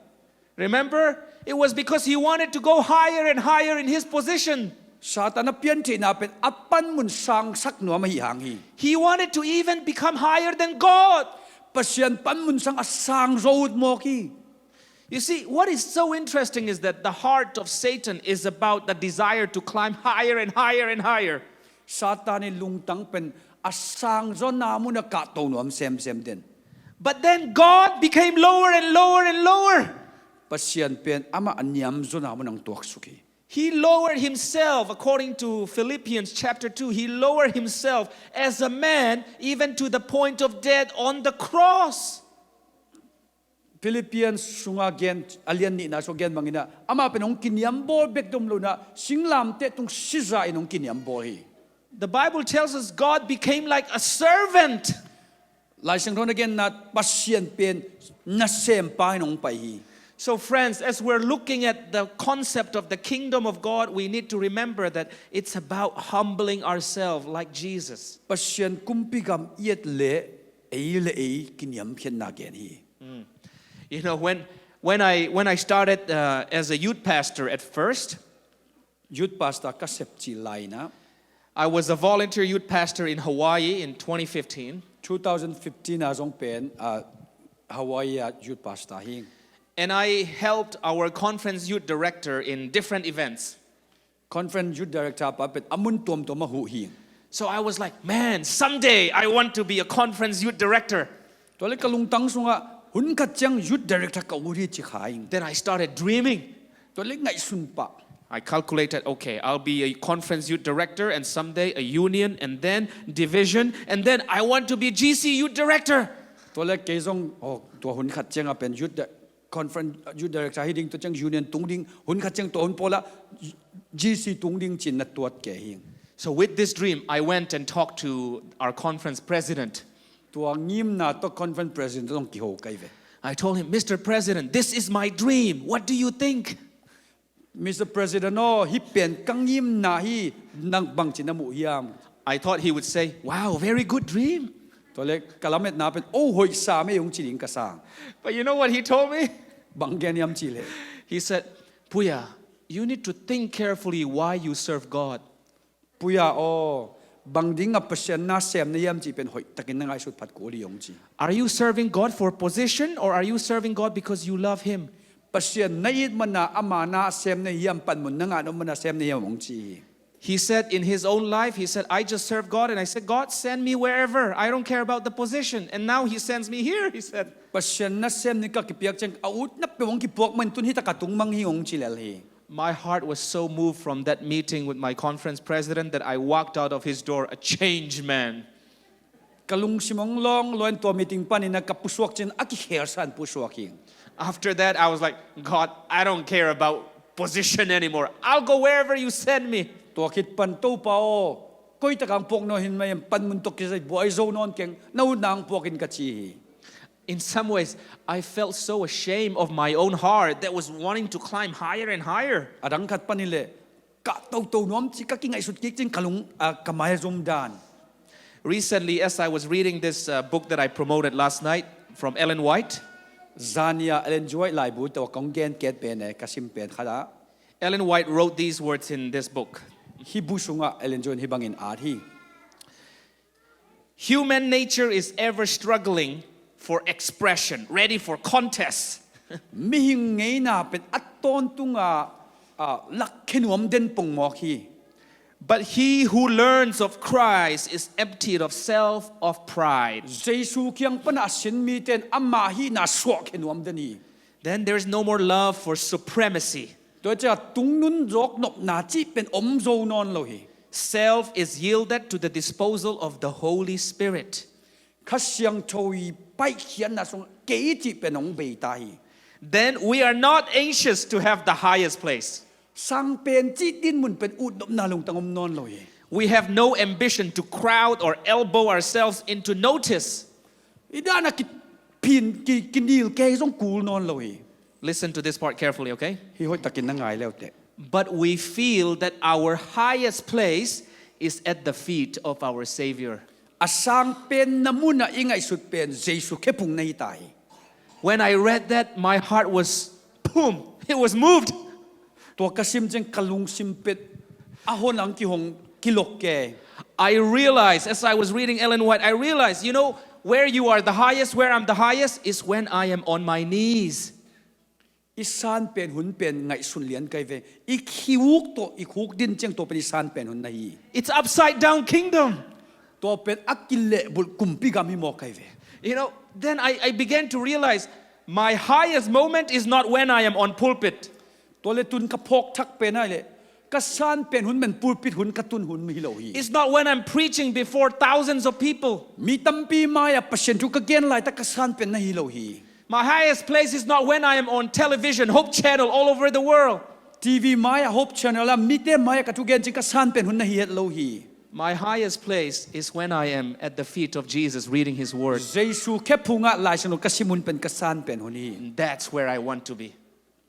Remember? It was because he wanted to go higher and higher in his position. Satan na pian thi na pen apan mun sang sak no ma hi hang hi. He wanted to even become higher than God. Pasian pan mun sang asang road mo ki. You see, what is so interesting is that the heart of Satan is about the desire to climb higher and higher and higher. Satan ni lungtang pen asang zo na mo na ka to no am sem den. But then God became lower and lower and lower. Pasian pen ama anyam zo na mo nang tuak suki. He lowered himself, according to Philippians chapter 2, he lowered himself as a man even to the point of death on the cross. Philippians sunga gen alian ni na so gen mangina ama penong kiniam bol bek dom lo na singlam te tung siza inong kiniam bol hi. The Bible tells us God became like a servant. Lai sang ron again na pasian pen na sem pa inong pai hi. So friends, as we're looking at the concept of the kingdom of God, we need to remember that it's about humbling ourselves like Jesus. Pasian kumpigam yet le kiniam phian na gen hi. When I started as a youth pastor at first, youth pastor ก็เสพจีไลนะ I was a volunteer youth pastor in Hawaii in 2015. 2015 อาจงเป็นHawaii youth pastor หิง And I helped our conference youth director in different events. conference youth director ปะเป็นอมุนตัวมาหูหิง So I was like, man, someday I want to be a conference youth director. ตัวเล็กกะลุงตังสุงะหุ่นกัดจัง youth director กะวุฒิจิขาย Then I started dreaming. ตัวเล็กไงสุนปะ I calculated, okay, I'll be a conference youth director and someday a union and then division and then I want to be GC youth director. ตัวเล็กเกยงตัวหุ่นขัดจังเป็น youth conference youth director ให้ดิ่งตัวจัง union ตุงดิ่งหุ่นขัดจังตัวหุ่นโพละ GC ตุงดิ่งจินนัดตัวแก่หิง So with this dream, I went and talked to our conference president. ตัวงิมนาตัว conference president ต้องกี่โหไกเว I told him, Mr. President, this is my dream. What do you think? Mr. President โอ้ฮิเปลี่ยนกังงิมนาฮีนังบังจินมุยาม I thought he would say, wow, very good dream. ตัวเล็กกะละเม็ดนาเป็นโอ้หอยสาไม่ยงจิลิงกะสาง But you know what he told me? บังแกนยามจิเล He said, Puia, you need to think carefully why you serve God. ปุยาโอบังดิ่งกับเปอร์เซ็นต์น่าเซมในยามจิเป็นหอยตะกินนังไอสุดผัดกูลียงจิ Are you serving God for position or are you serving God because you love Him? เปอร์เซ็นต์ในยิดมันนาอามานาเซมในยามปันมุนนังอันมันนาเซมในยามงจี He said in his own life, he said, I just serve God. And I said, God, send me wherever. I don't care about the position. And now he sends me here, he said. เปอร์เซ็นต์น่าเซมนี่ก็กิเปียกจังอาวุธนับไปวงกิปวกมันตุนฮิตะกะตุงมังฮิงจิเลลฮี My heart was so moved from that meeting with my conference president that I walked out of his door a changed man. กะลุงสิมองลองลอยตัวมีติงปันนี่นะกับผู้สวกจินอักเฮียสันผู้สวกหิง After that, I was like, God, I don't care about position anymore. I'll go wherever you send me. ตัวคิดปันตู้เปาก้อยตะกังพวกนอหินไม่ปันมุนตกกิใส่บัวไอโซนอนเก่งน่านางพวกกินกะจี In some ways, I felt so ashamed of my own heart that was wanting to climb higher and higher. อดังขัดปันนี่เลยกะตัวน้อมจิกะกิงไอสุดกิจริงกะลุงกะไม้ซุมดาน Recently, as I was reading this book that I promoted last night from Ellen White, ซานียเอเลนจอยหลายบุตรตัวกองแกนเกตเป็นกะซิมเป็นขะละ Ellen White wrote these words in this book. ฮิบุสุงะเอเลนจอยฮิบังอินอาร์ฮี Human nature is ever struggling for expression, ready for contest. มิหิงไงนาเป็นอัตตอนตุงลักเขนวมเด่นปงหมอกฮี But he who learns of Christ is emptied of self, of pride. เจสูเคียงปนาสินมีเต็นอามาฮีนาสวกเขนวมเดนี Then there is no more love for supremacy. ตัวจะตุงนุนจอกนกนาจีเป็นอมโซนอนโลฮี Self is yielded to the disposal of the Holy Spirit. ข้าเสียงโชยไปเขียนนาสงเกจิเป็นองเบตาฮี Then we are not anxious to have the highest place. สังเป็นจีดินมุนเป็นอุดนนาลงตังอมนอนโลฮี We have no ambition to crowd or elbow ourselves into notice. อีด้านักพินกินดีลเกยต้องกูนอนโลฮี Listen to this part carefully, okay? ฮีหอยตะกินนังไงแล้วแต่ But we feel that our highest place is at the feet of our Savior. อาสังเป็นน้ำมุนอิงไอสุดเป็นเจสุแค่พุงในตาย When I read that, my heart was, boom, it was moved. ตัวกระซิมจึงกะลุงซิมเป็ดอาหนหลังกิหงกิโลแก I realized, as I was reading Ellen White, I realized, you know, where you are the highest, where I'm the highest, is when I am on my knees. อีสานเป็นหุ่นเป็นไงสุนเลียนไกเวอีคิวกตัวอีคุกดินเจียงตัวเป็นอีสานเป็นหุ่นใน It's upside down kingdom. ตัวเป็นอักกิเลบุลกุมปิกามิโมไกเว You know, then I began to realize my highest moment is not when I am on pulpit. ตัวเลตุนกระพกทักเป็นไงเลยกระสานเป็นหุ่นเป็นปูปิดหุ่นกระตุนหุ่นมีโลหี It's not when I'm preaching before thousands of people. มีตั้มปีมาอย่าเปอร์เซ็นต์ทุกเกณฑ์ไหลแต่กระสานเป็นในโลหี My highest place is not when I am on television, Hope Channel, all over the world. ทีวีมาอย่าฮบชแนลแล้วมีเต้มาอย่ากระทุกเกณฑ์จึงกระสานเป็นหุ่นในโลหี My highest place is when I am at the feet of Jesus reading His Word. เจสุแค่พุงะลายสนุกกระซิมุนเป็นกระสานเป็นหุ่นนี้ That's where I want to be.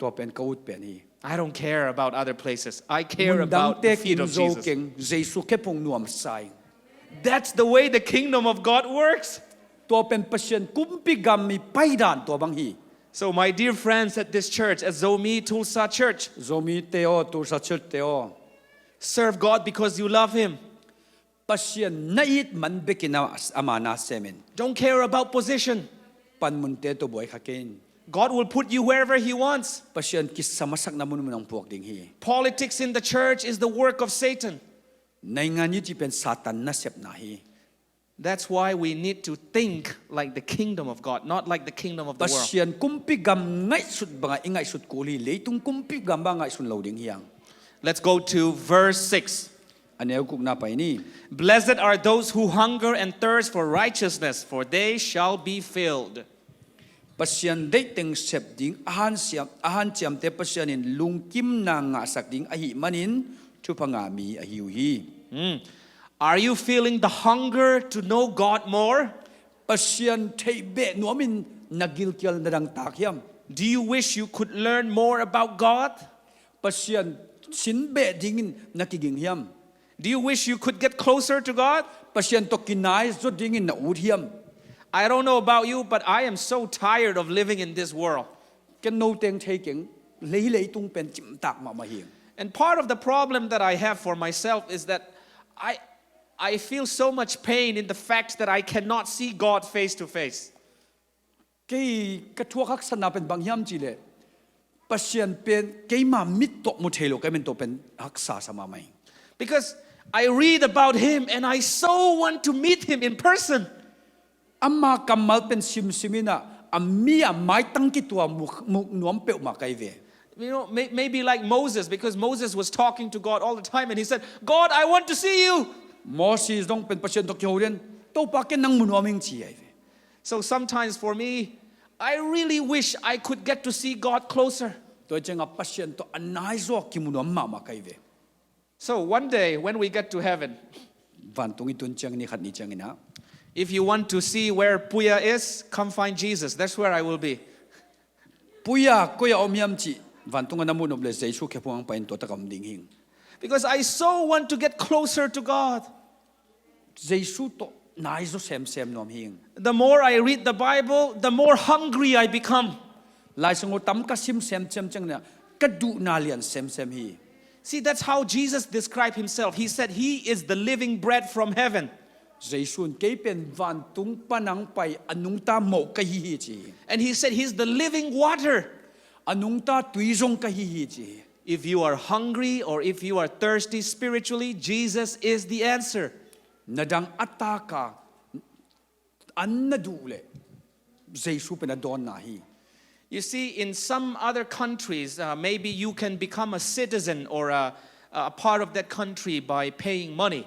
ตัวเป็นกระวุดเป็นนี้ I don't care about other places. I care about the feet of Jesus. เจสุแค่พุงนวมใส่ That's the way the kingdom of God works. ตัวเป็นเปอร์เซ็นต์กุมปิกามีไปด่านตัวบางฮี So my dear friends at this church, at WOP Tulsa Church, โซมีเตโอตูสัชเตโอ Serve God because you love Him. Pasian nait man bekina amana semen. Don't care about position. Pan munte to boy kakin. God will put you wherever He wants. Pasian kisamasak namun munang puak ding hi. Politics in the church is the work of Satan. Naingan yu jipen satan na sep na hi. That's why we need to think like the kingdom of God, not like the kingdom of the world. Pasian kumpi gam ngai sut banga ingai sut kuli leitung kumpi gam banga sun loading hiang. Let's go to verse 6. Aneu kuk na pa ini. Blessed are those who hunger and thirst for righteousness, for they shall be filled. Pasian dating sep ding ahan siam te pasianin lungkim na nga sak ding ahi manin tupangami ahiu hi. Are you feeling the hunger to know God more? Pasian thei be nuamin nagil kyal nadang takyam. Do you wish you could learn more about God? Pasian sin be dingin nakiging hiam. Do you wish you could get closer to God? Pasian to kinai zo dingin na ud hiam. I don't know about you, but I am so tired of living in this world. Ken no teng taking lei tung pen chim tak ma hiang. And part of the problem that I have for myself is that I feel so much pain in the fact that I cannot see God face to face. Kay katua kak sana pen bang hiam chile. Pasian pen kay ma mit tok mo thelo kay men to pen haksa sa mamay. Because I read about Him and I so want to meet Him in person. Amma kamal pen simina amia mai tangki tua nuam pe ma kai ve. You know, maybe like Moses, because Moses was talking to God all the time and he said, God, I want to see you. Moses dong pen pasian tok yoren to pa ken nang munuaming chi ai. So sometimes for me, I really wish I could get to see God closer. To chenga pasian to anai zo ki munuam ma kai ve. So one day when we get to heaven, Van tung itun chang ni khat ni chang ina. if you want to see where Puia is, come find Jesus. That's where I will be. Puia ko ya omiam chi. Van tung na munob le Jesu ke puang pain to takam ding hing. Because I so want to get closer to God. Jesu to nai zo sem nom hing. The more I read the Bible, the more hungry I become. Lai sango tam ka sim sem chang na kadu na lian sem hi. See, that's how Jesus described Himself. He said He is the living bread from heaven. Jesu kay pen van tung panang pai anung ta mo ka hi chi. And He said He's the living water. Anung ta tuizong ka hi chi. If you are hungry or if you are thirsty spiritually, Jesus is the answer. Nadang ataka an na dule. Jesu pen adon na hi. You see, in some other countries, maybe you can become a citizen or a part of that country by paying money.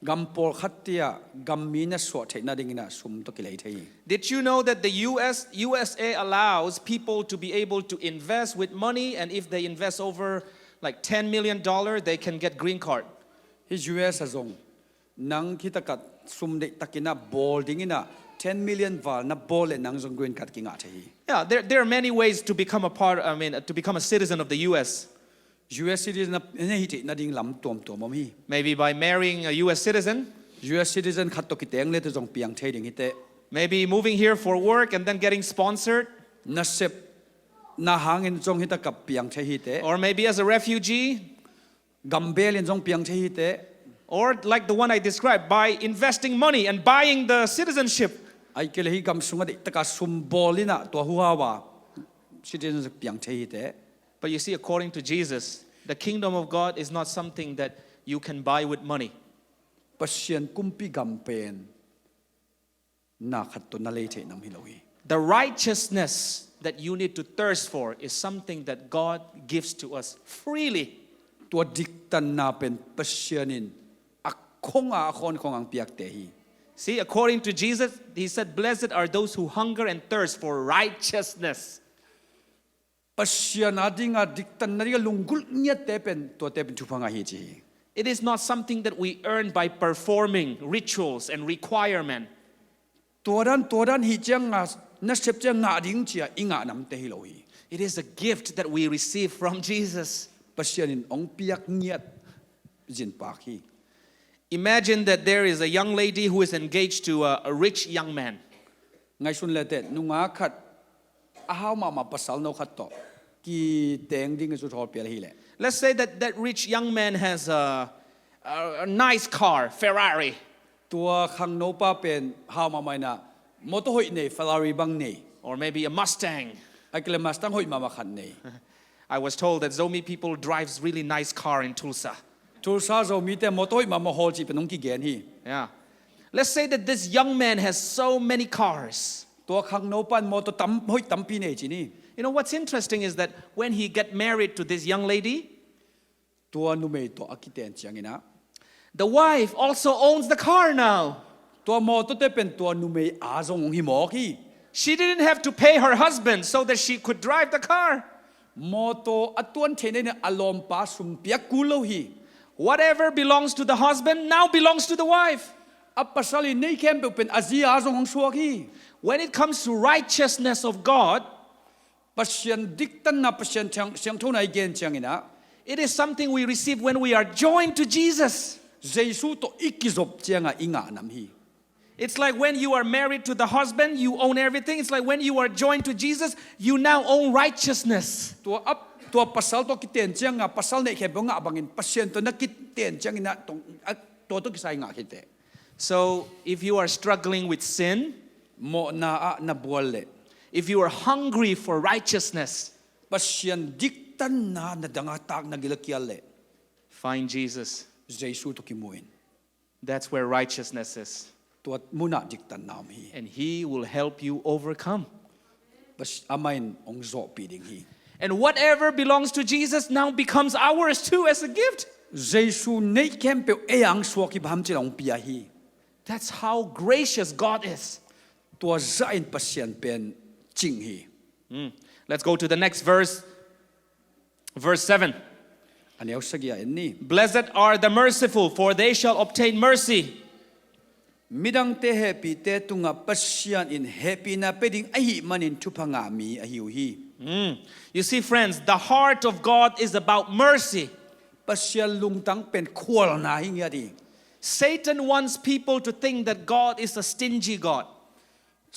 Gampor khatia gammina so the na dingina sum to kilai thai. Did you know that the USA allows people to be able to invest with money, and if they invest over like $10 million, they can get green card? His US azong nang kita kat sum de takina ball dingina 10 million val na ball e nang zong green card kinga thai. Yeah, there are many ways to become to become a citizen of the US. US citizen na ding lam tom hi. Maybe by marrying a US citizen. US citizen khat to kiteng le to zong piang thai ding hite. Maybe moving here for work and then getting sponsored. Na sep na hangin zong hita kap piang thai hite. Or maybe as a refugee. Gambel in zong piang thai hite. Or like the one I described, by investing money and buying the citizenship. Ai kele hi gam sunga de taka sum bolina to huawa citizen piang thai hite. But you see, according to Jesus, the kingdom of God is not something that you can buy with money. Pasian kumpi gampen na khat to na le the nam hilowi. The righteousness that you need to thirst for is something that God gives to us freely. To diktan na pen pasianin akhonga akhon khong ang piak te hi. See, according to Jesus, He said, blessed are those who hunger and thirst for righteousness. Pasian adinga diktan na ria lungul nya te pen to te pen thupanga hi chi. It is not something that we earn by performing rituals and requirement. Toran hi chang na sep chang nga ding chia inga nam te hi lo hi. It is a gift that we receive from Jesus. Pasianin ong piak nyat jin pak hi. Imagine that there is a young lady who is engaged to a rich young man. Ngai sun le te nunga khat ahaw ma pasal no khat to ki teng ding su thol pel hi le. Let's say that that rich young man has a nice car, Ferrari. ตัวขังโนป้าเป็นฮาวมาไม่นะมอเตอร์หอยเนฟลารีบังเน Or maybe a Mustang. ไอ้กลมาสตั้งหอยมาขันเน I was told that Zomi people drives really nice car in Tulsa. ทูซาโซมีแต่มอเตอร์หอยมาฮอลจีเป็นน้องกี่แกนฮี Yeah. Let's say that this young man has so many cars. ตัวขังโนปันมอเตอร์ตั้มหอยตั้มปีเนจีนี่ You know what's interesting is that when he get married to this young lady, ตัวนุเมตัวอากิเตนจียงนะ the wife also owns the car now. ตัวมอเตอร์เตเป็นตัวนุเมอาซงฮิมอกี She didn't have to pay her husband so that she could drive the car. มอเตอร์อัตวนเทนเนอารมณ์ป้าสุมเปียกูโลฮี Whatever belongs to the husband now belongs to the wife. อัปปัสสาลีในเข้มเป็นอาซีอาซงของชัวกี When it comes to righteousness of God, ปัสยันดิกตันนับปัสยันเชียงทุนไอเกนเชียงนะ it is something we receive when we are joined to Jesus. เจสุตัวอิกิจบเจียงอิงานำฮี It's like when you are married to the husband, you own everything. It's like when you are joined to Jesus, you now own righteousness. ตัวปัสสาวะตัวกิเตนเจียงปัสสาวะในเข้มงะบังอินปัสยันตัวนักกิเตนเจียงนะตรงตัวกิใส่งะกิเต So if you are struggling with sin, โมนาอะนาบัวเล if you are hungry for righteousness, ปัสยันดิกตันนาดังอาตากนากิลกิยเล find Jesus. เจสุตัวกิมวิน That's where righteousness is. ตัวมุนาดิกตันนามฮี And He will help you overcome. ปัสอามัยน์องโซปีดิงฮี And whatever belongs to Jesus now becomes ours too as a gift. เจสุในเข้มเปียวเอียงสวกิบามจิลองปียฮี That's how gracious God is. ตัวใจปัสยันเป็นจริงฮี Let's go to the next verse. Verse 7. อันนี้เอาสักอย่างนี้ Blessed are the merciful, for they shall obtain mercy. มิดังเตเฮปีเตตุงะปัสยันอินเฮปีนาเป็ดิงไอหิมันอินทุพังามีอหิวฮี You see, friends, the heart of God is about mercy. ปัสยันลุงตั้งเป็นควลนาหิงยาดี Satan wants people to think that God is a stingy God.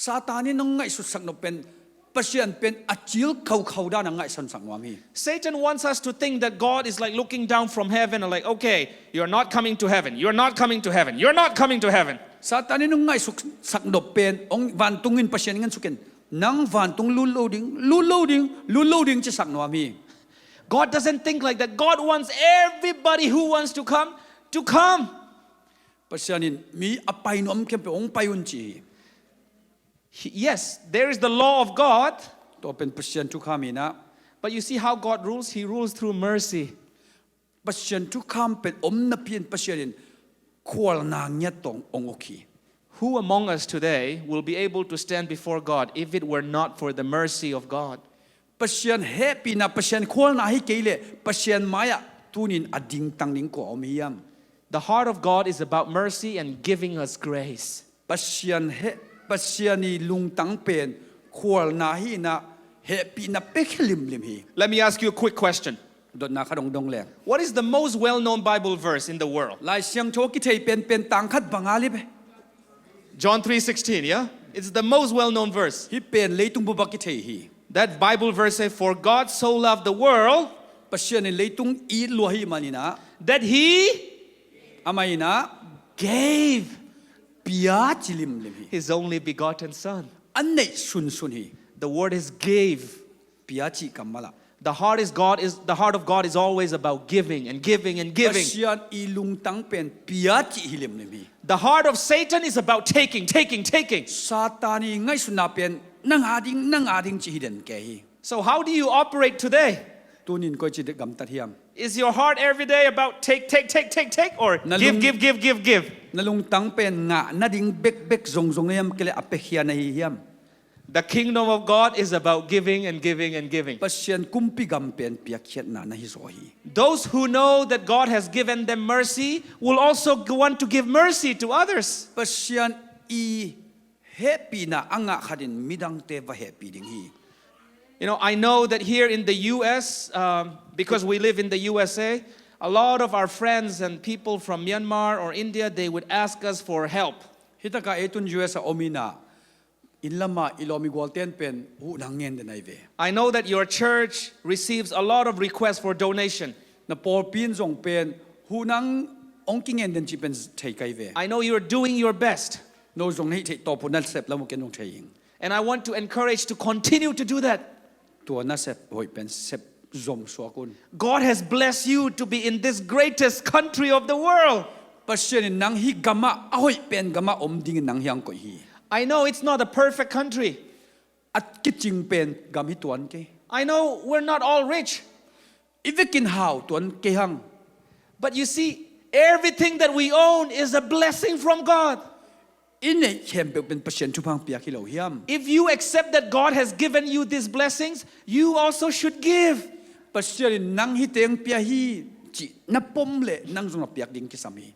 ซาตานี่น้องไงสุดสักนเป็นปัสยันเป็นอจิลเขาด้านน้องไงสันสังวามี Satan wants us to think that God is like looking down from heaven and like, okay, you're not coming to heaven. You're not coming to heaven. You're not coming to heaven. ซาตานี่น้องไงสุดสักนเป็นองวันตุงินปัสยันงั้นสุกินนังวันตุงลุโลดิงจะสักนวามี God doesn't think like that. God wants everybody who wants to come to come. ปัสยันมีอภัยนอมเข้มเป็นองไปอุนจี Yes, there is the law of God. ตัวเป็นปัสยันทุกขามีนะ But you see how God rules? He rules through mercy. ปัสยันทุกขามเป็นอมนเพียนปัสยันควลนางเนียตององโอคี Who among us today will be able to stand before God if it were not for the mercy of God? ปัสยันเฮปีนะปัสยันควลนาให้เกลเลปัสยันมายะตูนินอดิงตังนิงกอมียม The heart of God is about mercy and giving us grace. ปัสยันเฮปัสยันีลุงตังเป็นควลนาให้นะเฮปีนะเป็กลิมฮี Let me ask you a quick question. ดนาขดงดงแรง What is the most well-known Bible verse in the world? ลายเสียงโชกิเทเป็นตังคัดบังอาลิเบ John 3:16, yeah? It's the most well-known verse. ฮิเป็นเลยตุงบุบกิเทฮี That Bible verse says, for God so loved the world ปัสยันเลยตุงอีลัวฮีมานีนะ that He อามัยนะ gave ปียจิลิมฮี His only begotten Son. อันไหนสุนฮี The word is gave. ปียจิกัมมาละ The heart of God is always about giving and giving and ปั giving. สยันอีลุงตังเป็นปียจิฮิลิมฮี The heart of Satan is about taking. ซาตานีไงสุนาเป็นนังอาดิงจิฮิเดนแกฮี So how do you operate today? ตูนินก็จิตกำตัดเฮียม Is your heart every day about take, or give? นลุงตังเป็นงะนาดิงเบกซงเฮียมเกลอเปเฮียในเฮียม The kingdom of God is about giving and giving and giving. ปัสยันกุมปิกัมเป็นเปียกเขียนนาฮิโซฮี Those who know that God has given them mercy will also want to give mercy to others. ปัสยันอีเฮปีนาอังะขัดินมิดังเตวะเฮปีดิงฮี You know, I know that here in the U.S., because we live in the USA, a lot of our friends and people from Myanmar or India, they would ask us for help. ฮิตากาเอตุนยูเอสโอมินาอินลามาอิโลมิกวอลเตนเป็นหูนังเงินเดนไอเว I know that your church receives a lot of requests for donation. na por pin zong pen hunang ong kingen den chi pen thei kai ve I know you're doing your best. no zong nei thei to punal sep lamu ken ong thei And I want to encourage to continue to do that. to na sep hoi pen sep zom so kun God has blessed you to be in this greatest country of the world. Pasian nang hi gama ahoi pen gama om ding nang hyang ko hi I know it's not a perfect country. at kiching pen gam hi tuan ke I know we're not all rich. ivekin how tuan ke hang But you see, everything that we own is a blessing from God. in nei khem pe pen pasien thu phang pia ki lo hiam If you accept that God has given you these blessings, you also should give. Pasian nang hi teng pia hi chi na pom le nang zong piak ding ki sami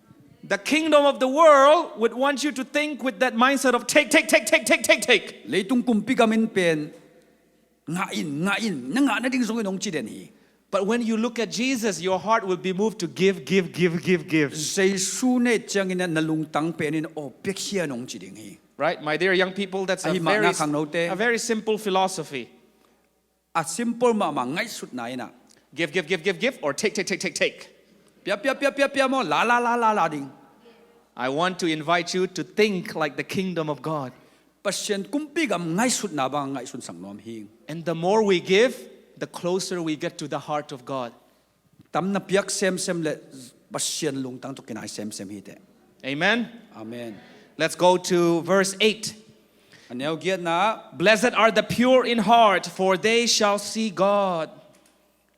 The kingdom of the world would want you to think with that mindset of take, take, take, take, take, take, take. leitung kumpi gamin pen nga in na nga na ding zong nong chi den hi But when you look at Jesus, your heart will be moved to give, give, give, give, give. Jesu ne changin na lung tang pen in o pek hia nong chi ding hi Right, my dear young people, that's Ahi ma na khang no te. a very simple philosophy. a simple ma ngai sut na ina Give, give, give, give, give, or take, take, take, take, take. pia mo la ding I want to invite you to think like the kingdom of God. pasien kumpi gam ngai sut na ba ngai sun sang nom hi And the more we give, the closer we get to the heart of God. tam na piak sem le pasien lung tang to kinai sem hi te Amen. amen Let's go to verse 8. aneu giat na Blessed are the pure in heart, for they shall see God.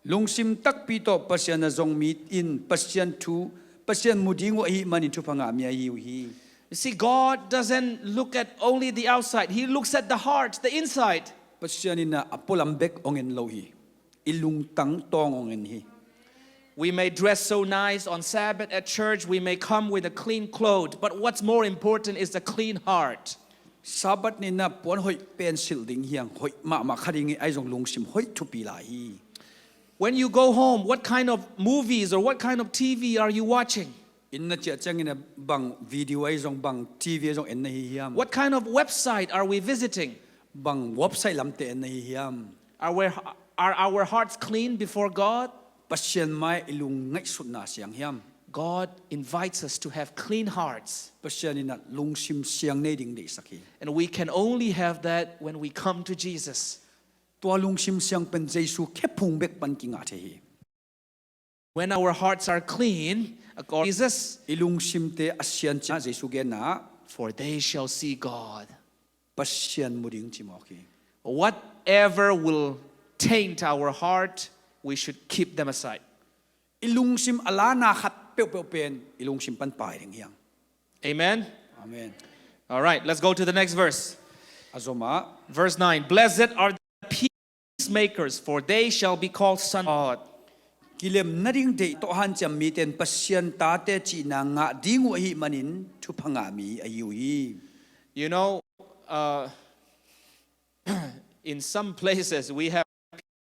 lung sim tak pi to pasien na zong mit in pasien thu pasien muding wa hi mani thu phanga mi hi hi You see, God doesn't look at only the outside. He looks at the heart, the inside. pasien ina apolam bek ongen lo hi ilung tang tong ongen hi We may dress so nice on Sabbath at church. We may come with a clean cloth. But what's more important is the clean heart. sabat ni na pon hoi pencil ding hiang hoi ma khading ai jong lung sim hoi thu pi la hi When you go home, what kind of movies or what kind of TV are you watching? in na cha changin bang video ai jong bang tv jong en hi hiam What kind of website are we visiting? bang website lam te en hi hiam Are our hearts clean before God? pasien mai ilung ngai sut na siang hiam God invites us to have clean hearts. pasien ina lung sim siang nei ding dei sakhi And we can only have that when we come to Jesus. to lung sim siang pen jesu khepung bek pan kinga the hi When our hearts are clean, according to Jesus, ilung sim te asian cha jesu gen na for they shall see God. pasien muding chi mo ki Whatever will taint our heart, we should keep them aside. ilung sim ala na khat pe pen ilung sim pan pai ding hiang Amen. amen All right, let's go to the next verse. azoma Verse 9. Blessed are the peacemakers, for they shall be called sons of God. kilem nading de to han cham mi ten pasien ta te chi na nga ding wa hi manin thu phanga mi ayu hi You know, in some places we have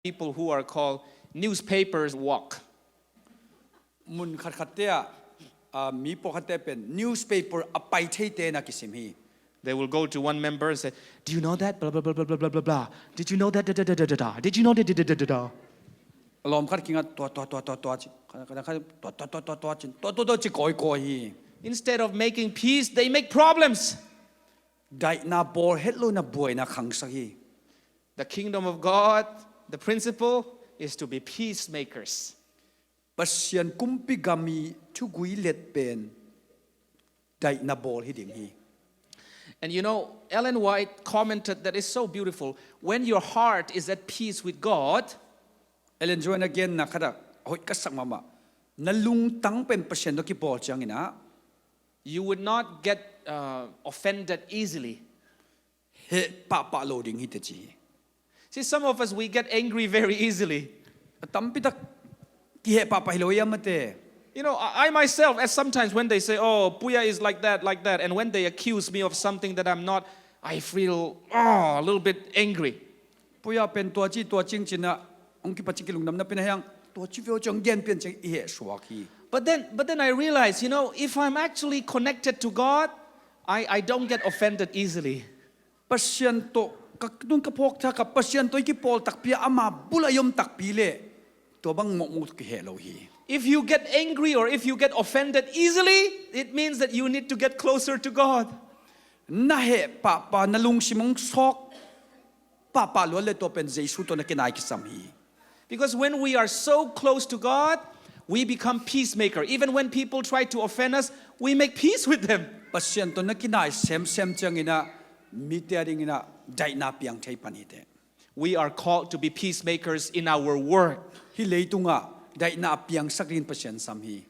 people who are called newspapers walk. mun khat te mi po khat te pen newspaper apai thei te na kisim hi They will go to one member and say, "Do you know that? Blah blah blah blah blah blah blah blah. Did you know that? Da da da da da da. Did you know that? Da da da da da." lom khat kinga to chi to chi koi hi Instead of making peace, they make problems. dai na bor hello na boy na khang sa hi The kingdom of God, the principle is to be peacemakers. pasien kumpi gami thu gui let pen dai na bor hi ding hi And you know, Ellen White commented that it's so beautiful. When your heart is at peace with God, elen join again na khada hoi ka sak mama na lung tang pen pasien do ki bol chang ina you would not get offended easily. he pa loading hi te chi See, some of us, we get angry very easily. tampi tak ki he pa hilo yamate You know, I myself, as sometimes when they say, "Oh, Puia is like that," and when they accuse me of something that I'm not, I feel a little bit angry. puya pen to chi to ching china ong ki pa chi ki lung nam na pen hayang to chi veo chang gen pen chang i he suak hi But then I realize, you know, if I'm actually connected to God, I don't get offended easily. pasien to ka dung ka phok tha ka pasien to ki pol tak pia ama bulayom tak pi le to bang mo ki he lo hi If you get angry or if you get offended easily, it means that you need to get closer to God. Na he pa nalung simong sok pa lo le to pen Jesu to na kinai kisam hi. Because when we are so close to God, we become peacemaker. Even when people try to offend us, we make peace with them. Pasian to na kinai sem chang ina mitiaring ina dai na piang thai panite. We are called to be peacemakers in our work. Hi leitunga dai na piang sakrin pasian sam hi.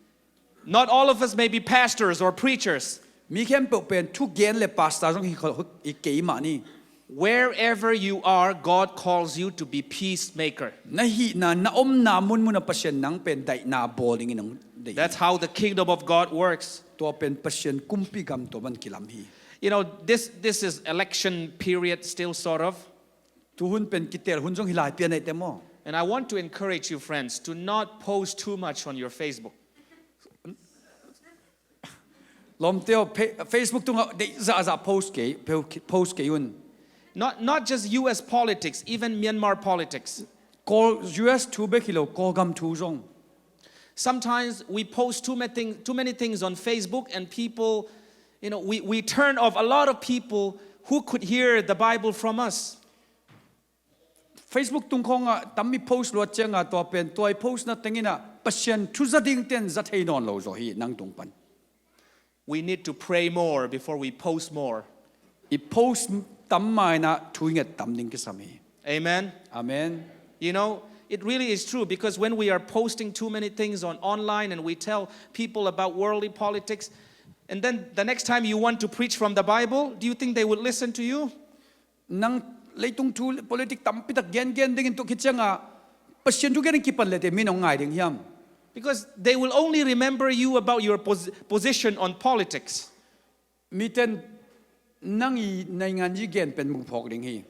Not all of us may be pastors or preachers. Mi khem pe pen thu gen le pastor jong hi ke ma ni. Wherever you are, God calls you to be peacemaker. Na hi na om na mun mun pasian nang pen dai na bowling inong dai. That's how the kingdom of God works. To pen pasian kumpi gam to ban kilam hi. You know, this is election period still sort of. Tu hun pen kitel hun jong hilai pian ai te mo. And I want to encourage you, friends, to not post too much on your Facebook. Lom teo Facebook tunga de za post ke yun. Not just US politics, even Myanmar politics. Call US tu be kilo call gam tu jong. Sometimes we post too many things on Facebook, and people, you know, we turn off a lot of people who could hear the Bible from us. Facebook tung khong tammi post lo chenga to pen toy post na tengina pasien thu za ding ten za thei non lo zo hi nang tung pan. We need to pray more before we post more. I post tam mai na thu nget tam ding ke sami. Amen. Amen. You know, it really is true, because when we are posting too many things on online and we tell people about worldly politics, and then the next time you want to preach from the Bible, do you think they would listen to you? Nang leitung thu politic tam pitak gen ding to kitchenga pasien tu gen kipan le te minong ngai ding hiam. Because they will only remember you about your position on politics. Miten nang I nai ngan ji gen pen mu phok ding hi.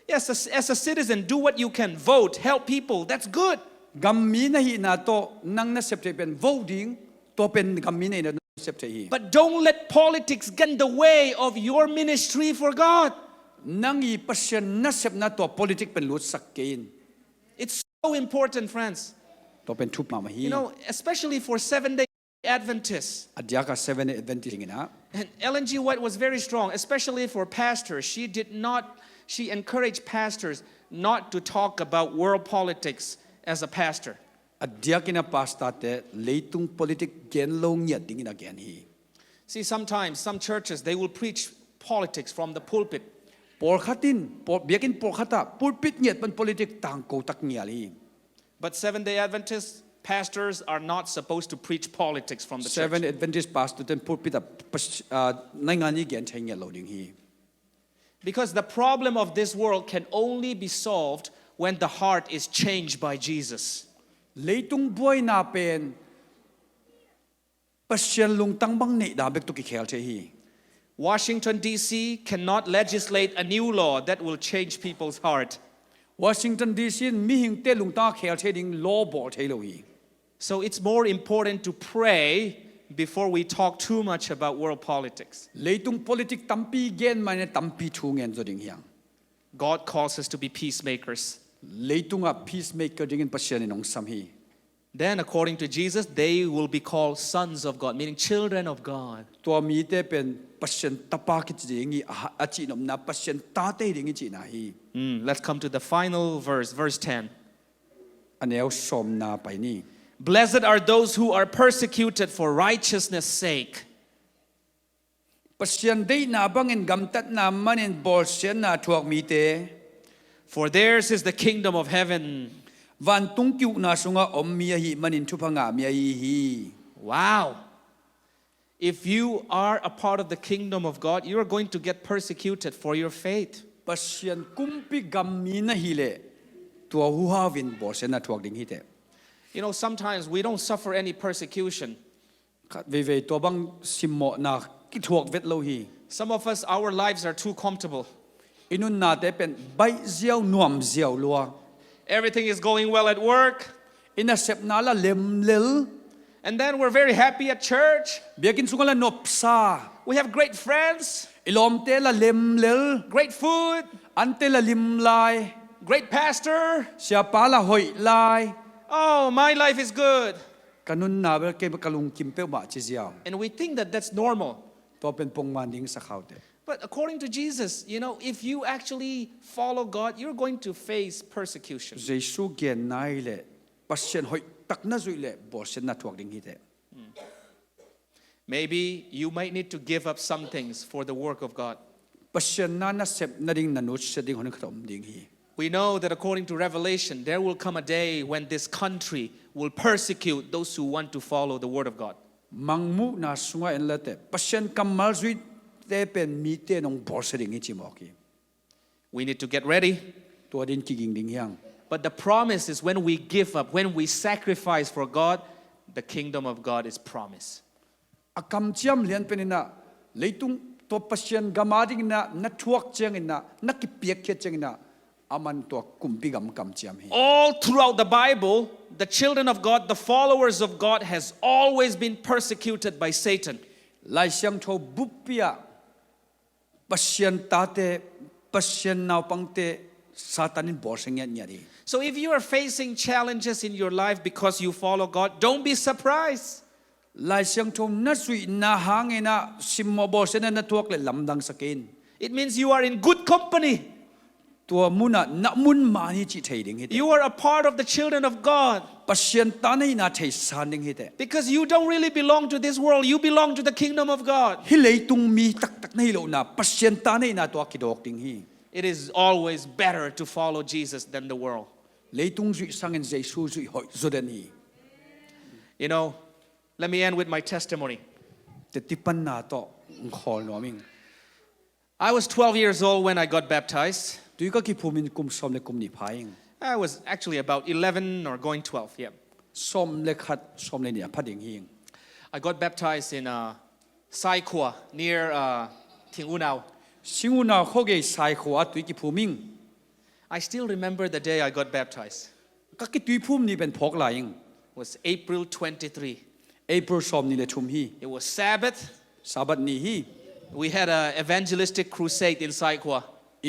Yes, as a citizen, do what you can. Vote, help people. That's good. Gam mi na hi na to nang na septe pen voting to pen gam mi na septe hi. But don't let politics get in the way of your ministry for God. Nang I pasien na sep na to politic pen lut sak kein. It's so important, friends. To pen thup ma hi. You know, especially for 7-day Adventists. Adya ka 7 Adventist ina. And Ellen G. White was very strong, especially for pastors. She encouraged pastors not to talk about world politics as a pastor. Adya kina pasta te leitung politic gen lo nyat ding ina gen hi. See, sometimes some churches, they will preach politics from the pulpit. Por khatin biakin por khata pulpit nyat pan politic tang ko tak ngial hi. But 7-day Adventists, pastors are not supposed to preach politics from the 7 church. Adventist pastor ten pulpit nai ngani gen thai ngial lo ding hi. Because the problem of this world can only be solved when the heart is changed by Jesus. Leitung boy na pen pasien lung tang bang nei da bek to ki khel che hi. Washington, D.C. cannot legislate a new law that will change people's heart. Washington DC mi hing te lung ta khel che ding law bo thei lo hi. So it's more important to pray before we talk too much about world politics. Leitung politic tampi gen mane tampi thu ngen zo ding hiang. God calls us to be peacemakers. Leitunga peacemaker ding in pasien inong sam hi. Then, according to Jesus, they will be called sons of God, meaning children of God. To mi te pen pasien tapa ki ding I achi nom na pasien ta te ding I chi na hi. Let's come to the final verse 10. Aneu som na pai ni. Blessed are those who are persecuted for righteousness' sake. Pasien dei na bangin gam tat na manin bol sien na thuak mi te. For theirs is the kingdom of heaven. Van tung kyu na sunga om mi hi manin thupa nga mi hi. Wow. If you are a part of the kingdom of God, you are going to get persecuted for your faith. Pasien kumpi gam mi na hi le. Tua hu ha vin bol sien na thuak ding hi te. You know, sometimes we don't suffer any persecution. Ve to bang simmo na ki thuak vet lo hi. Some of us, our lives are too comfortable. Inun na te pen bai ziaw nuam ziaw lua. Everything is going well at work. Ina sep na la lem lel. And then we're very happy at church. Biakin sungala nopsa. We have great friends, Ilom te la lem lel. great food, Ante la lim lai. great pastor. Siapa la hoi lai. Oh, my life is good. kanun na ba ke kalung kimpe ma chi jiao And we think that that's normal. to pen pong man ding sa khaute But according to Jesus, if you actually follow God, you're going to face persecution. Jesu gen nai le pasien hoi tak na zui le bo sen na thuak ding hi te Maybe you might need to give up some things for the work of God. pasien na sep na ding na nu se ding hon khom ding hi We know that according to Revelation, there will come a day when this country will persecute those who want to follow the word of God. mangmu na sunga en la te pasien kamal zui te pen mi te nong bo se ding hi chi mo ki We need to get ready. to din ki ging ding yang But the promise is when we give up, when we sacrifice for God, the kingdom of God is promised. akam chiam lian penina leitung to pasien gamading na thuak cheng ina na ki piak khe cheng ina aman to kumpi gam kam chiam hi All throughout the Bible, the children of God, the followers of God, has always been persecuted by Satan. lai siang tho bupia pasien tate pasien naw pangte satanin borseng ya nyari So if you are facing challenges in your life because you follow God, don't be surprised. lai siang tho na sui na hangena simmo borsen na thuak le lamdang sakin It means you are in good company. to muna na mun mani chi thei ding hi You are a part of the children of God. pasien ta nei na thei san ding hi te Because you don't really belong to this world. You belong to the kingdom of God. hi leitung mi tak tak nei lo na pasien ta nei na to ki dok ding hi It is always better to follow Jesus than the world. leitung zui sangen jesu zui hoi zoden hi Let me end with my testimony. te tipan na to khol no ming I was 12 years old when I got baptized. tui ka ki phumin kum som le kum ni phaing I was actually about 11 or going 12, yeah. som le khat som le ni phading hi I got baptized in Sai Kua near Ting Unao. singu na khoge sai khwa tui ki phuming I still remember the day I got baptized. ka ki tui phum ni ben phok laing It was April 23. april som ni le thum hi It was Sabbath. sabat ni hi We had an evangelistic crusade in Sai Kua.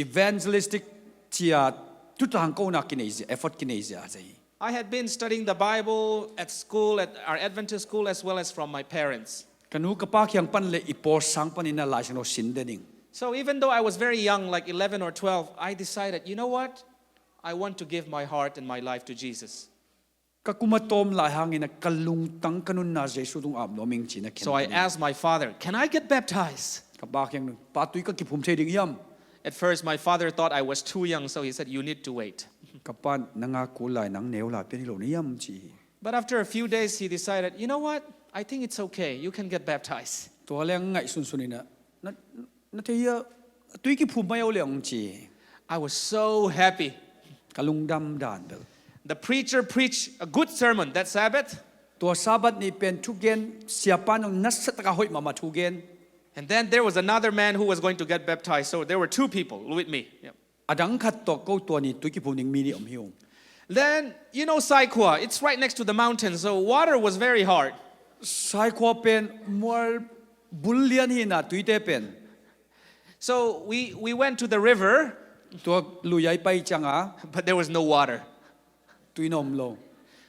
evangelistic tia tu tang ko na ki nei effort ki nei ja jai I had been studying the Bible at school, at our Adventist school, as well as from my parents. kanu ka pa khyang pan le ipor sang pan ina la sino sin de ning So even though I was very young, like 11 or 12, I decided, you know what? I want to give my heart and my life to Jesus. ka kuma tom la hangina kalung tang kanun na jesu tung am no ming chi na So I asked my father, can I get baptized? ka ba khyang pa tui ka ki phum thei ding yam At first, my father thought I was too young, so he said, you need to wait. ka pan nanga ku lai nang neu la pe ni lo ni yam chi But after a few days, he decided, you know what? I think it's okay. You can get baptized. to le ngai sun sunina na thei ya tui ki phum ma yo leong chi I was so happy. kalung dam dan bel The preacher preached a good sermon that Sabbath. to sabat ni pen thu gen siapa no nasat ka hoi mama thu gen And then there was another man who was going to get baptized. So there were two people with me. Yeah. adang khat to ko to ni tui ki phum ning mi ni om hiu Then, Sai Kua, it's right next to the mountain, so water was very hard. sai kho pen mor bulian hi na tui te pen So we went to the river, to luyai pai changa but there was no water. tui nom lo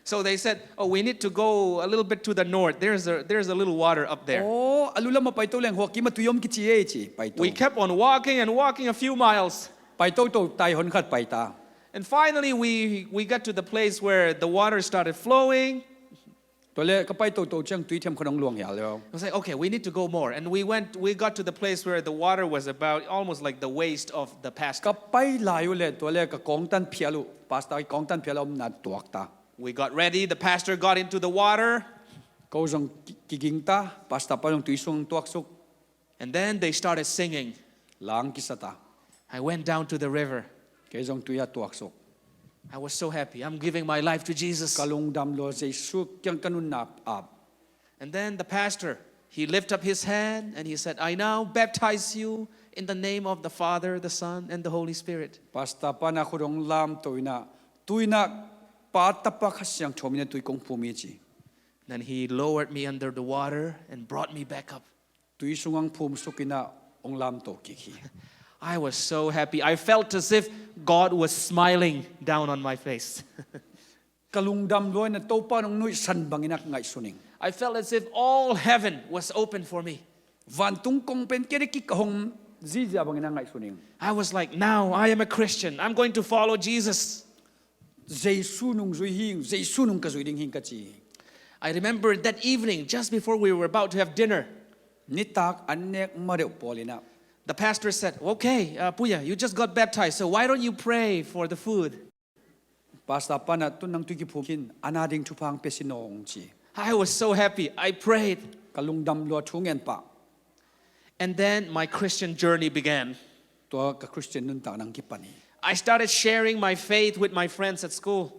So they said, oh, we need to go a little bit to the north. There's a little water up there. oh alula ma pai to leng ho ki ma tuyom ki chi e chi pai to We kept on walking and walking a few miles. pai to tai hon khat pai ta And finally, we got to the place where the water started flowing. to le ka pai to chang tui them khonong luang ya lo I was like, okay, we need to go more. And we got to the place where the water was about almost like the waist of the pastor. ka pai la yu le to le ka kong tan phialu pastor kong tan phialom na tuak ta We got ready. The pastor got into the water. ko jong ki ging ta pastor pa long tui sung tuak suk And then they started singing. lang ki sata I went down to the river. ke jong tui ya tuak suk I was so happy. I'm giving my life to Jesus. kalung dam lo jesu kyang kanun na ap And then the pastor, he lifted up his hand and he said, I now baptize you in the name of the Father, the Son, and the Holy Spirit. pastor pa na khurong lam tuina pa tapa khasyang thomina tui kong phumi chi Then he lowered me under the water and brought me back up. tui sungang phum sukina ong lam to ki khi I was so happy. I felt as if God was smiling down on my face. kalungdam loy na topa nong nui san banginak ngai suning I felt as if all heaven was open for me. van tung kong pen kere ki kahong zizia banginak ngai suning I was like, now I am a Christian. I'm going to follow Jesus. Jesu nung zui hing Jesu nung ka zui ding hing ka chi I remember that evening, just before we were about to have dinner, nitak anek mareu polina the pastor said, okay, Puia, you just got baptized, so why don't you pray for the food? pasta pana tun nang tuki phukin anading thupang pesinong chi I was so happy. I prayed. kalungdam lo thungen pa And then my Christian journey began. to ka Christian nun ta nang ki pani I started sharing my faith with my friends at school.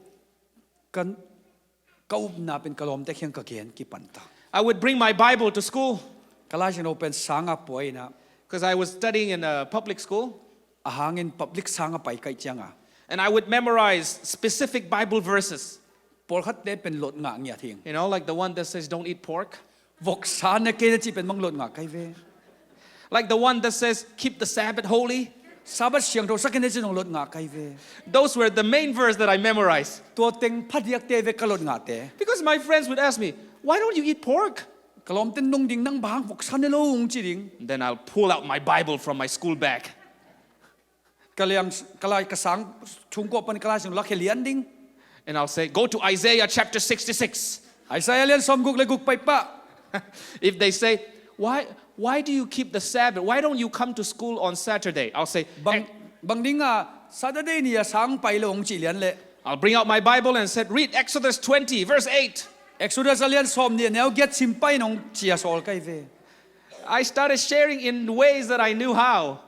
kan kaub na pen kalom te khyang ka ken ki panta I would bring my Bible to school kalajin open sanga poina because I was studying in a public school. ahangin public sanga pai kai changa And I would memorize specific Bible verses. por khat le pen lot nga nya thing You know, like the one that says, don't eat pork. vok sa na ke chi pen mang lot nga kai ve Like the one that says, keep the Sabbath holy. sabat siang ro sakin chi nong lot nga kai ve Those were the main verse that I memorized. to teng phadiak te ve kalot nga te Because my friends would ask me, why don't you eat pork? kalom ten nong ding nang bang vok sa ne lo ung chi ding Then I'll pull out my Bible from my school bag. kaliang kalai kasang chung ko pan kalai sing la khelian ding And I'll say, go to Isaiah chapter 66. ai sai alian som guk le guk pai pa If they say, why do you keep the Sabbath? Why don't you come to school on Saturday? I'll say, bang ding a Saturday ni sang pai lo ong chi lian le I'll bring out my Bible and said, read Exodus 20, verse 8. Exodus alian som ni neo get sim pai nong chia sol kai ve I started sharing in ways that I knew how.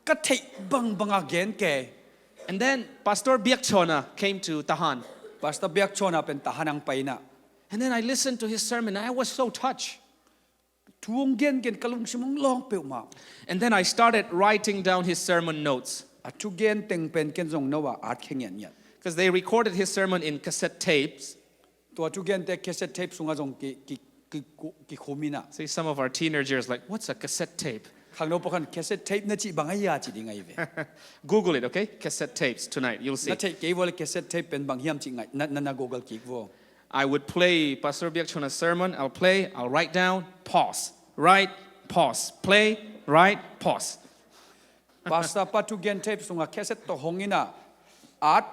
ka thei bang bang again ke And then Pastor Biakchona came to Tahan. Pastor biak chona pen tahanang pai na And then I listened to his sermon and I was so touched. tuong gen gen kalung simong long pe ma And then I started writing down his sermon notes. atu gen teng pen ken jong nowa at kheng yan yan Because they recorded his sermon in cassette tapes. to atu gen te cassette tape sunga jong ki khomina See, some of our teenagers like, what's a cassette tape? khang no pakhan cassette tape na chi bang ya chi ding ai ve Google it, okay? Cassette tapes tonight, you'll see. na thei ke wol cassette tape pen bang hiam chi ngai na google ki vo I would play Pastor Biakchona's sermon. I'll play, I'll write down, pause, write, pause, play, write, pause. Pastor patu gen tape sunga cassette to hongina art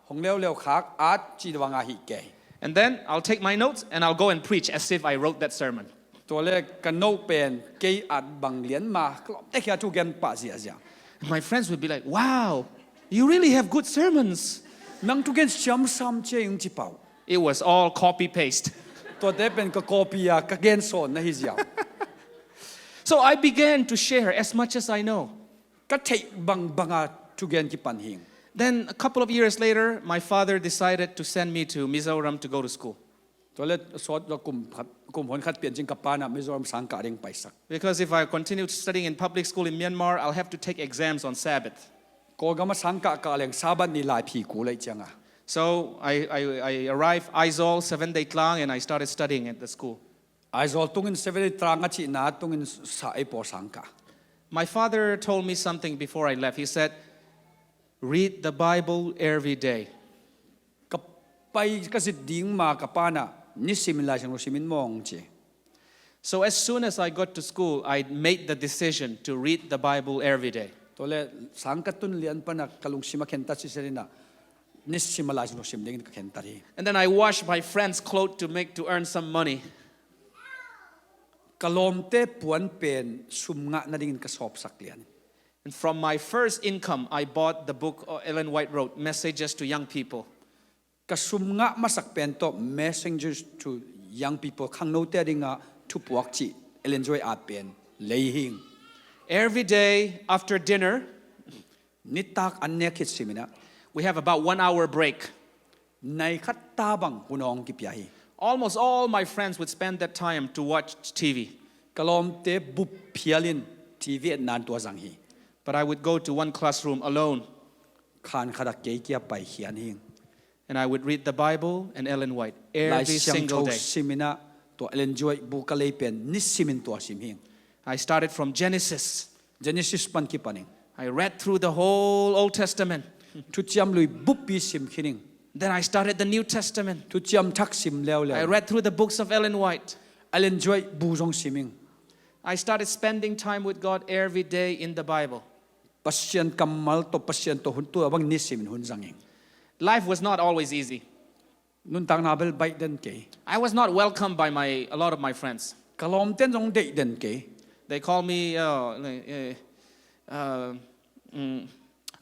hong leo leo khak art chi wanga hi ke And then I'll take my notes and I'll go and preach as if I wrote that sermon. to le kan no pen ke at bang lian ma klom te kya tu gen pa sia sia And my friends would be like, wow, you really have good sermons. nang tu gen siam sam che yung chi pau It was all copy-paste. to te pen ka copy ya ka gen son na hi sia So I began to share as much as I know. ka thei bang banga tu gen ki pan hing Then a couple of years later, my father decided to send me to Mizoram to go to school. to le sot lo kum hon khat pian jing ka pa na Mizoram sang ka ding pai sak Because if I continue studying in public school in Myanmar, I'll have to take exams on Sabbath. ko ga ma sang ka leng sabat ni lai phi ku lai changa So I arrived Aizol 7-day Klang and I started studying at the school. ai zol tungin 7 trang chi na tungin sa ai po sang ka My father told me something before I left. He said, read the Bible every day. ka pai ka sit ding ma ka pa na ni simila sang simin mong chi So as soon as I got to school, I made the decision to read the Bible every day. to le sang ka tun lian pa na kalung sima ken ta chi serina ni simala sang sim ding ka ken tari And then I washed my friend's clothes to earn some money. kalom te puan pen sum nga na ding ka sop sak lian And from my first income, I bought the book Ellen White wrote, Messages to Young People. ka sum nga masak pen to messengers to young people khang no te ding a thu puak chi enjoy a pen leihing Every day after dinner, ni tak an ne khit simina we have about 1 hour break. nai khat ta bang hunong ki pya hi Almost all my friends would spend that time to watch TV. kalom te bup phialin tv nan to jang hi But I would go to one classroom alone khan khada ke kya pai hian hing and I would read the Bible and Ellen White lai every siang single tho day. simina to enjoy bu ka lei pen ni simin to sim hing I started from Genesis. Genesis pan ki paning I read through the whole Old Testament. thu chiam lui bup pi sim khining Then I started the New Testament. ทุจำทักซิมแล้ว I read through the books of Ellen White. อเลนจอยบูจงซิมิง I started spending time with God every day in the Bible. ปัสเซียนกัมมัลโตปัสเซียนโตหุ่นตัวบังนิสิมหุ่นจังเอง Life was not always easy. นุนตังนาเบลใบเดนเก I was not welcomed by a lot of my friends. กะลอมเต้นจงเดเดนเก They call me,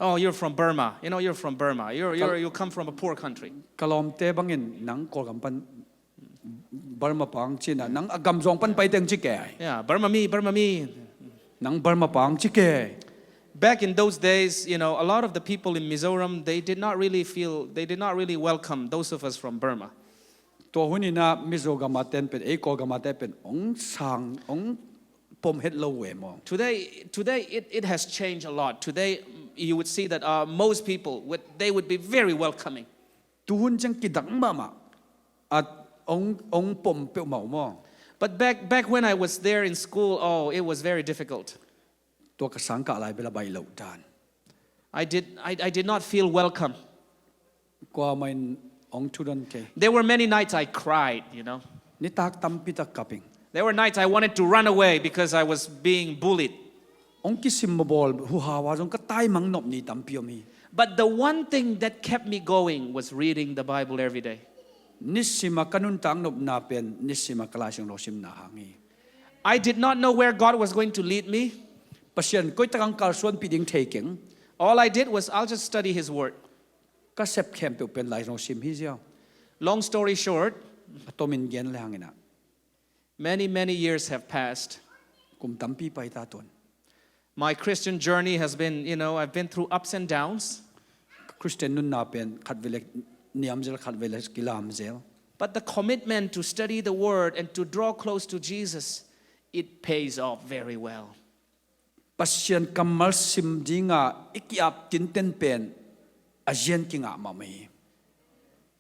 oh, you're from Burma. You know, you're from Burma. You come from a poor country. กะลอมเตบังเงินหนังกอลกัมปันบาร์มาปังจีน่ะหนังอากำจงปันไปเต็งจิแก่ Yeah, Burma me. หนังบาร์มาปังจิแก่ Back in those days, you know, a lot of the people in Mizoram, they did not really welcome those of us from Burma. ตัวหุ่นนี่นะมิโซกามาเต้นเป็นเอกอกามาเต้นเป็นองสังองปมเฮ็ดโลเวมอง Today it has changed a lot. Today you would see that most people they would be very welcoming. ตัวหุ่นจังกิดังมาอ่ะองปมเปียวเมามอง But back when I was there in school, oh, it was very difficult. ตัวกสังกะลายเบลใบเหล่าจาน I did not feel welcome. กว่ามันองทุดันเก There were many nights I cried, you know. นิตากตัมปิตะกับปิง There were nights I wanted to run away because I was being bullied. องกิสิมบอลหูหาวาจงก็ตายมังนบนี่ตัมปิโอมี But the one thing that kept me going was reading the Bible every day. นิสิมากันุนตังนบนาเป็นนิสิมากลายเสียงโรชิมนาหางี I did not know where God was going to lead me. ปัสเซียนก็ตังการส่วนปิดิงเทกิง All I did was I'll just study His Word. ก็เซปแคมเปียวเป็นลายโรชิมฮิเซียว Long story short, ตัวมินเกนแรงนะ many years have passed. กุมตัมปีไปตาตน My Christian journey has been, you know, I've been through ups and downs. คริสเตียนนุนนาเป็นขัดเวลนิยมเจลขัดเวลกิลามเจล But the commitment to study the Word and to draw close to Jesus, it pays off very well. ปัสเซียนกัมมัลซิมจิงาอิกิอับตินเตนเป็นอาเจียนกิงามามี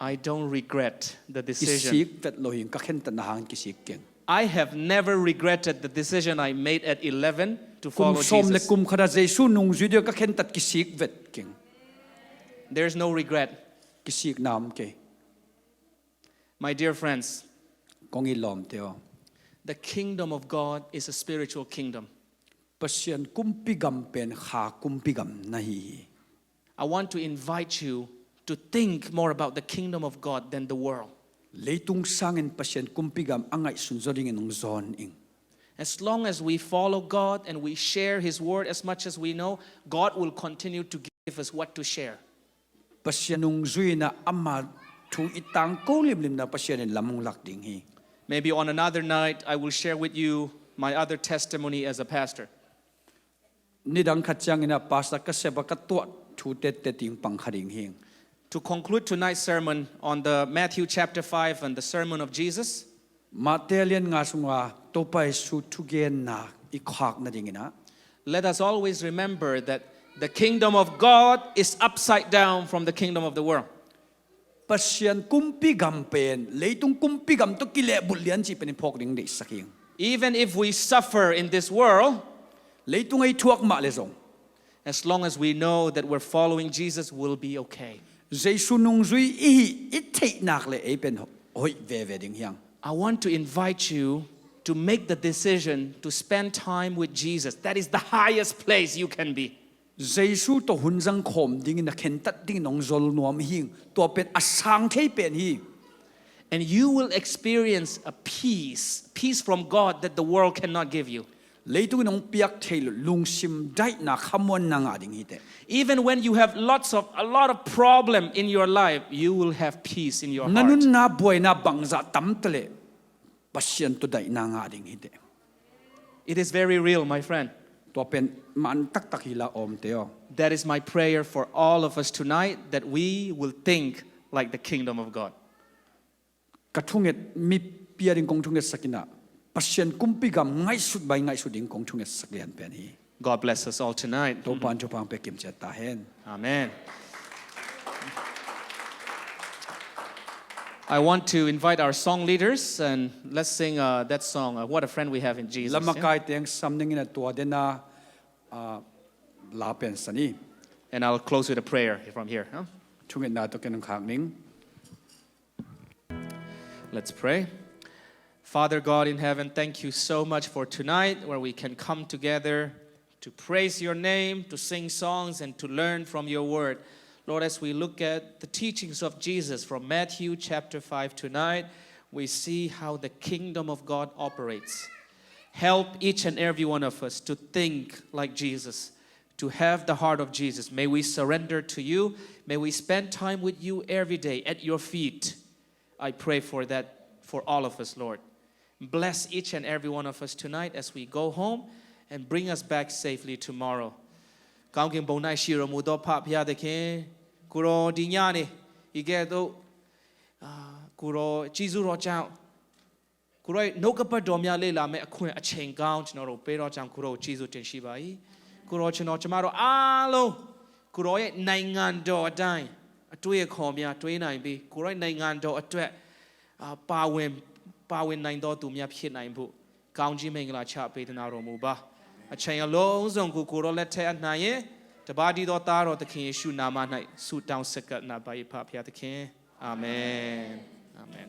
I don't regret the กิสิ decision. กเวทโลหิงก็เข็นตันหางกิสิกเก่ง I have never regretted the decision I made at 11 to กุม follow สมเล Jesus. กุมขดาเจสุนุงจุดเดียวก็เข็นตัดกิสิกเวทเก่ง There's no regret. กิสิกนามเก่ My dear friends, กงอีลอมเตียว the kingdom of God is a spiritual kingdom. ปัสเซียนกุมปิกัมเป็นขากุมปิกัมนาฮี I want to invite you to think more about the kingdom of God than the world. เลยตุงสังเงินปัสเซียนกุมปิกัมอ่างไงสุนทรดิ่งนงซอนอิง As long as we follow God and we share His word as much as we know, God will continue to give us what to share. ปัสเซียนนงจุยนะอามาถูอิตังโกลิมลิมนะปัสเซียนลำมุงลักดิ่งฮี Maybe on another night I will share with you my other testimony as a pastor. นี่ดังขัดจังนะปัสตะก็เสบกัตัวทูเตตติงปังขดิ่งฮี To conclude tonight's sermon on the Matthew chapter 5 and the sermon of Jesus, มาเตเลียนงาสุงาโตไปสุทุเกนนาอีขากนาดิ่งนะ let us always remember that the kingdom of God is upside down from the kingdom of the world. ปัสเซียนกุมปิกัมเป็นเลยตุงกุมปิกัมตุกิเลบุลเลียนจีเป็นพกดิ่งดิสักยิง Even if we suffer in this world, เลยตุงไอ้ทวกมาเลยส่ง as long as we know that we're following Jesus, we'll be okay. เจสุนุงจุยอีอิเทนักเลยไอ้เป็นโอ้ยเวเวดิ่งยัง I want to invite you to make the decision to spend time with Jesus. That is the highest place you can be. เจสุตัวหุ่นจังคมดิ่งนะเข็นตัดดิ่งนงจลนวมหิงตัวเป็นอสังเทเป็นฮี And you will experience a peace from God that the world cannot give you. เลยตุงนงเปียกเทลลุงซิมได้นะขมวนนางาดิ่งฮีเต Even when you have a lot of problem in your life, you will have peace in your นั่น heart. น่าบ่อยน่าบังจะตั้มตะเลปัสเซียนตัวใดนางาดิ่งฮีเต It is very real, my friend. ตัวเป็นมันตักตักฮิลาอมเตียว That is my prayer for all of us tonight, that we will think like the kingdom of God. กระทุงเอ็ดมีเปียดิงกงทุงเอ็ดสักินะปัสเซียนกุมปิกัมง่ายสุดใบง่ายสุดดิ่งกงทุงเอ็ดสักเลียนเป็นฮี God bless us all tonight. ตัวปานจุพังไปเก็บเจตาเห็น Amen. I want to invite our song leaders and let's sing that song, What a Friend We Have in Jesus. แล้วมากายเตียงซ้ำนึงนะตัวเดน่าลาเป็นสันนี่ And I'll close with a prayer from here. Huh? ทุงเอ็ดนาตัวเกนขางนิง Let's pray. Father God in heaven, thank you so much for tonight where we can come together to praise your name, to sing songs, and to learn from your word. Lord, as we look at the teachings of Jesus from Matthew chapter 5 tonight, we see how the kingdom of God operates. Help each and every one of us to think like Jesus, to have the heart of Jesus. May we surrender to you. May we spend time with you every day at your feet. I pray for that for all of us, Lord. Bless each and every one of us tonight as we go home and bring us back safely tomorrow. ကောင်းကင်ဘုံ၌ရှိတော်မူသောဖဖျားသခင်ကိုရောဒီညနေဤကဲ့သို့ကိုရောကြီးစုတော်ကြောင့်ကိုရောနှုတ်ကပတ်တော်များလေ့လာမဲ့အခွင့်အချိန်ကောင်းကျွန်တော်တို့ပေးတော်ကြောင့်ကိုရောကြီးစုတင်ရှိပါ၏ကိုရောကျွန်တော်ကျမတို့အားလုံးကိုရောရဲ့နိုင်ငံတော်အတိုင်းအတွေ့အခေါ်များတွေးနိုင်ပြီးကိုရောရဲ့နိုင်ငံတော်အတွက်ပါဝင်နိုင်တော်သူများဖြစ်နိုင်ဖို့ကောင်းကြီးမင်္ဂလာချပေးသနာတော်မူပါအချိန်အလုံးစုံကိုကိုရောလက်ထက်အနှံ့ရဲ့တပါးတီတော်သားတော်သခင်ယေရှုနာမ၌ဆုတောင်းဆက်ကပ်နာပါ၏ဖဖျားသခင်အာမင်အာမင်